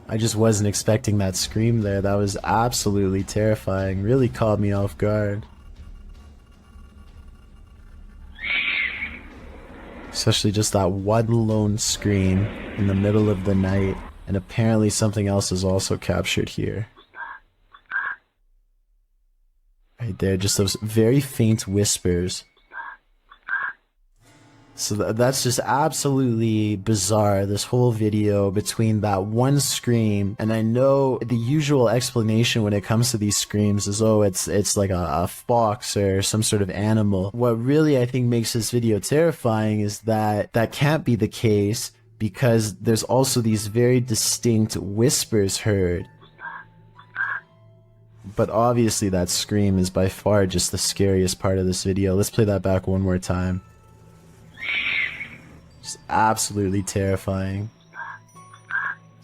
[SPEAKER 1] I just wasn't expecting that scream there. That was absolutely terrifying. Really caught me off guard. Especially just that one lone scream in the middle of the night. And apparently something else is also captured here. Right there, just those very faint whispers. So that's just absolutely bizarre, this whole video between that one scream, and I know the usual explanation when it comes to these screams is, oh, it's like a fox or some sort of animal. What really I think makes this video terrifying is that that can't be the case, because there's also these very distinct whispers heard. But obviously that scream is by far just the scariest part of this video. Let's play that back one more time. Just absolutely terrifying.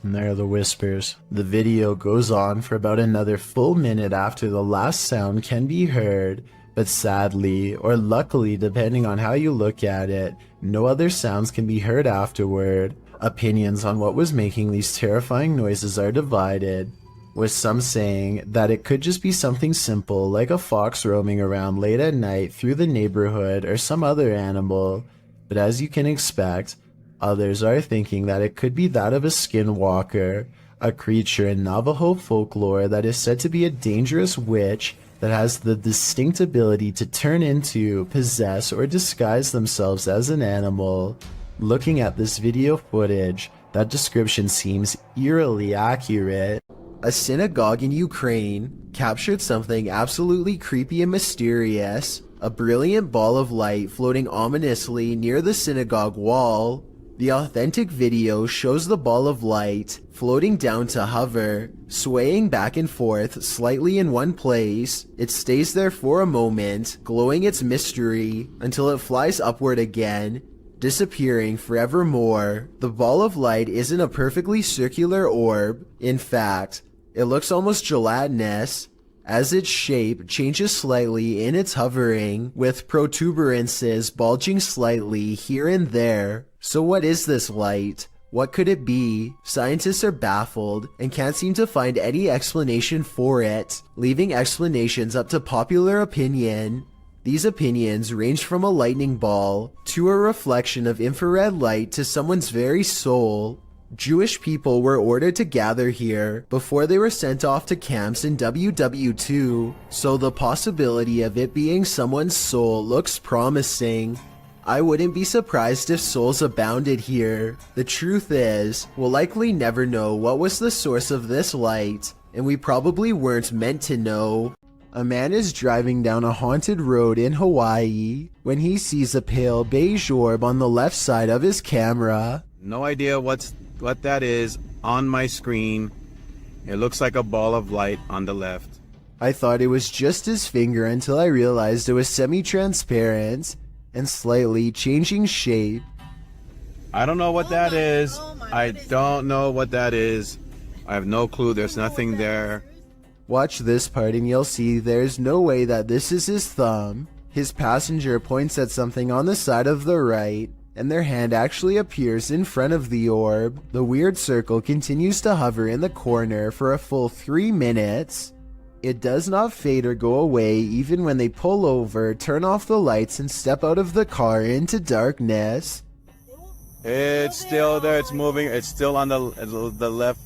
[SPEAKER 1] And there are the whispers. The video goes on for about another full minute after the last sound can be heard, but sadly, or luckily depending on how you look at it, no other sounds can be heard afterward. Opinions on what was making these terrifying noises are divided. with some saying that it could just be something simple like a fox roaming around late at night through the neighborhood or some other animal, but as you can expect, others are thinking that it could be that of a skinwalker, a creature in Navajo folklore that is said to be a dangerous witch that has the distinct ability to turn into, possess, or disguise themselves as an animal. Looking at this video footage, that description seems eerily accurate. A synagogue in Ukraine captured something absolutely creepy and mysterious, a brilliant ball of light floating ominously near the synagogue wall. The authentic video shows the ball of light floating down to hover, swaying back and forth slightly in one place. It stays there for a moment, glowing its mystery, until it flies upward again, disappearing forevermore. The ball of light isn't a perfectly circular orb. In fact, it looks almost gelatinous, as its shape changes slightly in its hovering, with protuberances bulging slightly here and there. So what is this light? What could it be? Scientists are baffled and can't seem to find any explanation for it, leaving explanations up to popular opinion. These opinions range from a lightning ball to a reflection of infrared light to someone's very soul. Jewish people were ordered to gather here before they were sent off to camps in WW2, so the possibility of it being someone's soul looks promising. I wouldn't be surprised if souls abounded here. The truth is, we'll likely never know what was the source of this light, and we probably weren't meant to know. A man is driving down a haunted road in Hawaii when he sees a pale beige orb on the left side of his camera.
[SPEAKER 11] No idea what that is on my screen. It looks like a ball of light on the left.
[SPEAKER 1] I thought it was just his finger until I realized it was semi-transparent and slightly changing shape.
[SPEAKER 11] I don't know what that is. I don't know what that is. I have no clue. There's nothing there.
[SPEAKER 1] Watch this part and you'll see there's no way that this is his thumb. His passenger points at something on the side of the right, and their hand actually appears in front of the orb. The weird circle continues to hover in the corner for a full 3 minutes. It does not fade or go away even when they pull over, turn off the lights, and step out of the car into darkness.
[SPEAKER 11] It's still there. It's moving. It's still on the left.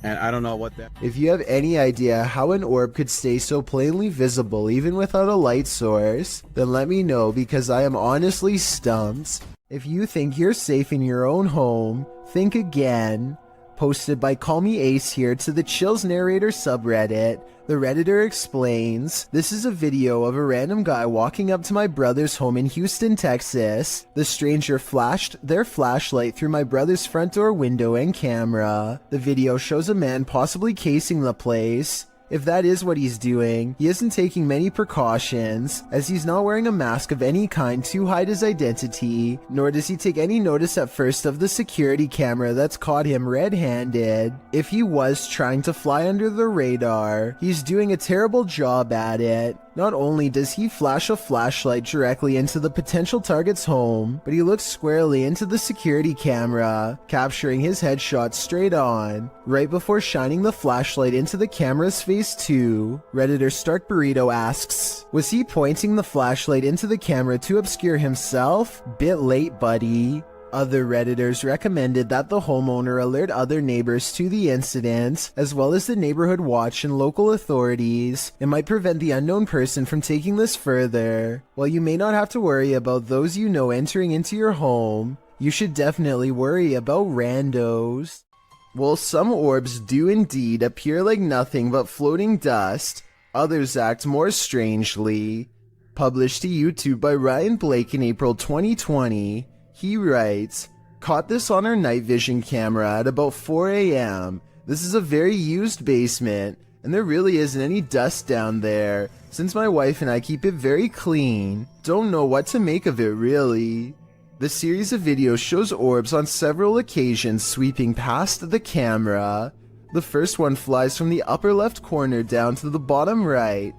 [SPEAKER 11] And I don't know what that...
[SPEAKER 1] If you have any idea how an orb could stay so plainly visible even without a light source, then let me know, because I am honestly stumped. If you think you're safe in your own home, think again. Posted by Call Me Ace here to the Chills Narrator subreddit, the Redditor explains, this is a video of a random guy walking up to my brother's home in Houston, Texas. The stranger flashed their flashlight through my brother's front door window and camera. The video shows a man possibly casing the place. If that is what he's doing, he isn't taking many precautions, as he's not wearing a mask of any kind to hide his identity, nor does he take any notice at first of the security camera that's caught him red-handed. If he was trying to fly under the radar, he's doing a terrible job at it. Not only does he flash a flashlight directly into the potential target's home, but he looks squarely into the security camera, capturing his headshot straight on, right before shining the flashlight into the camera's face too. Redditor Stark Burrito asks, was he pointing the flashlight into the camera to obscure himself? Bit late, buddy. Other Redditors recommended that the homeowner alert other neighbors to the incident, as well as the neighborhood watch and local authorities. It might prevent the unknown person from taking this further. While you may not have to worry about those you know entering into your home, you should definitely worry about randos. While some orbs do indeed appear like nothing but floating dust, others act more strangely. Published to YouTube by Ryan Blake in April 2020, he writes, caught this on our night vision camera at about 4 a.m. This is a very used basement, and there really isn't any dust down there, since my wife and I keep it very clean. Don't know what to make of it really. The series of videos shows orbs on several occasions sweeping past the camera. The first one flies from the upper left corner down to the bottom right.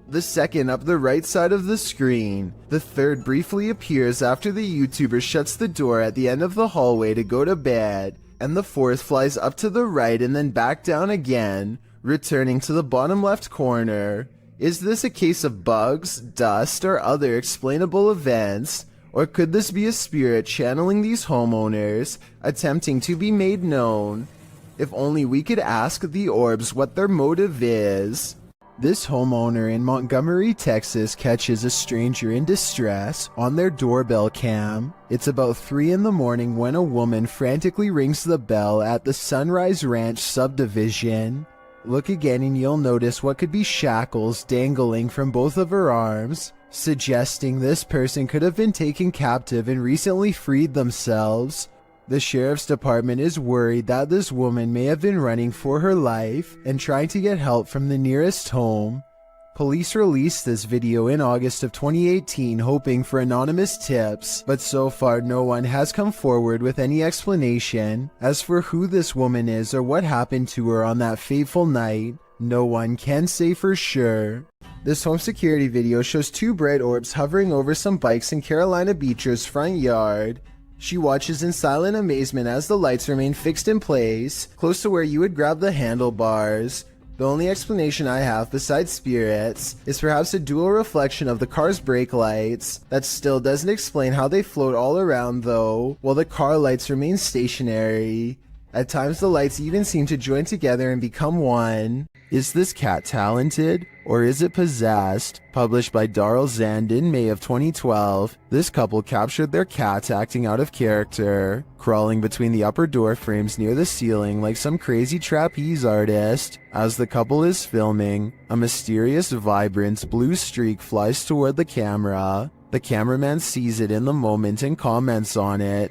[SPEAKER 1] The second up the right side of the screen. The third briefly appears after the YouTuber shuts the door at the end of the hallway to go to bed. And the fourth flies up to the right and then back down again, Returning to the bottom left corner, is this a case of bugs, dust, or other explainable events? Or could this be a spirit channeling these homeowners, attempting to be made known? If only we could ask the orbs what their motive is. This homeowner in Montgomery, Texas catches a stranger in distress on their doorbell cam. It's about 3 in the morning when a woman frantically rings the bell at the Sunrise Ranch subdivision. Look again and you'll notice what could be shackles dangling from both of her arms, suggesting this person could have been taken captive and recently freed themselves. The sheriff's department is worried that this woman may have been running for her life and trying to get help from the nearest home. Police released this video in August of 2018 hoping for anonymous tips, but so far no one has come forward with any explanation. As for who this woman is or what happened to her on that fateful night, no one can say for sure. This home security video shows 2 bright orbs hovering over some bikes in Carolina Beecher's front yard. She watches in silent amazement as the lights remain fixed in place, close to where you would grab the handlebars. The only explanation I have besides spirits is perhaps a dual reflection of the car's brake lights. That still doesn't explain how they float all around though, while the car lights remain stationary. At times the lights even seem to join together and become one. Is this cat talented, or is it possessed? Published by Darrell Zand in May of 2012, this couple captured their cat acting out of character, crawling between the upper door frames near the ceiling like some crazy trapeze artist. As the couple is filming, a mysterious, vibrant blue streak flies toward the camera. The cameraman sees it in the moment and comments on it.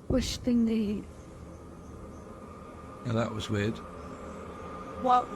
[SPEAKER 10] Which thing they eat?
[SPEAKER 8] Yeah, that was weird.
[SPEAKER 10] What?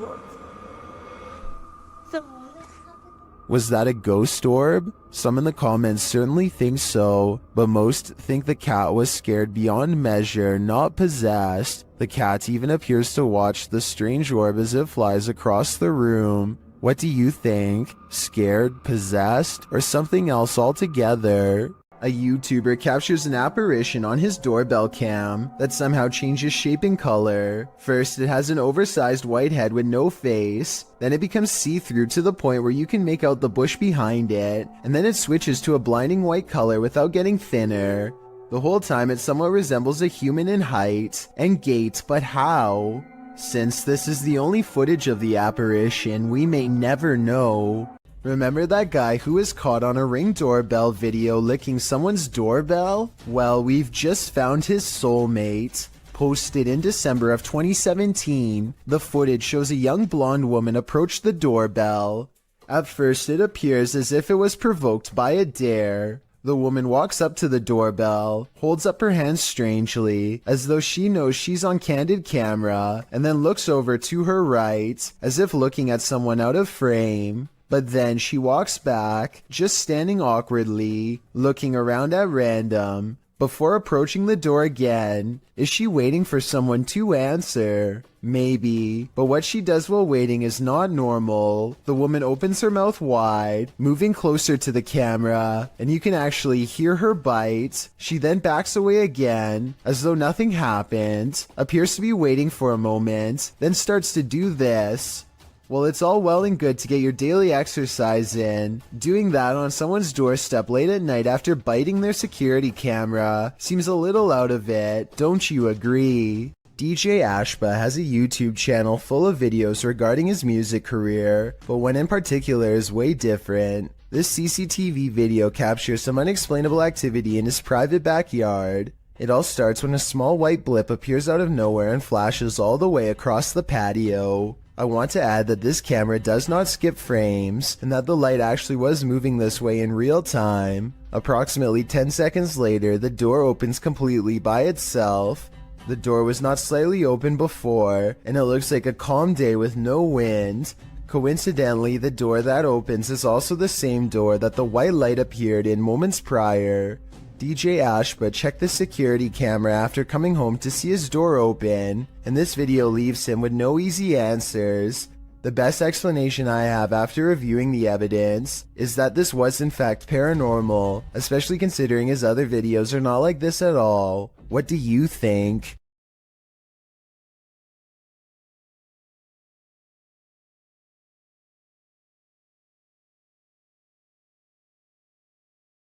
[SPEAKER 1] Was that a ghost orb? Some in the comments certainly think so, but most think the cat was scared beyond measure, not possessed. The cat even appears to watch the strange orb as it flies across the room. What do you think? Scared, possessed, or something else altogether? A YouTuber captures an apparition on his doorbell cam that somehow changes shape and color. First, it has an oversized white head with no face. Then it becomes see-through to the point where you can make out the bush behind it. And then it switches to a blinding white color without getting thinner. The whole time it somewhat resembles a human in height and gait, but how? Since this is the only footage of the apparition, we may never know. Remember that guy who was caught on a Ring doorbell video licking someone's doorbell? Well, we've just found his soulmate. Posted in December of 2017, the footage shows a young blonde woman approach the doorbell. At first, it appears as if it was provoked by a dare. The woman walks up to the doorbell, holds up her hands strangely, as though she knows she's on candid camera, and then looks over to her right, as if looking at someone out of frame. But then she walks back, just standing awkwardly, looking around at random, before approaching the door again. Is she waiting for someone to answer? Maybe, but what she does while waiting is not normal. The woman opens her mouth wide, moving closer to the camera, and you can actually hear her bite. She then backs away again, as though nothing happened, appears to be waiting for a moment, then starts to do this. Well, it's all well and good to get your daily exercise in. Doing that on someone's doorstep late at night after biting their security camera seems a little out of it, don't you agree? DJ Ashba has a YouTube channel full of videos regarding his music career, but one in particular is way different. This CCTV video captures some unexplainable activity in his private backyard. It all starts when a small white blip appears out of nowhere and flashes all the way across the patio. I want to add that this camera does not skip frames, and that the light actually was moving this way in real time. Approximately 10 seconds later, the door opens completely by itself. The door was not slightly open before, and it looks like a calm day with no wind. Coincidentally, the door that opens is also the same door that the white light appeared in moments prior. DJ Ashba checked the security camera after coming home to see his door open, and this video leaves him with no easy answers. The best explanation I have after reviewing the evidence is that this was in fact paranormal, especially considering his other videos are not like this at all. What do you think?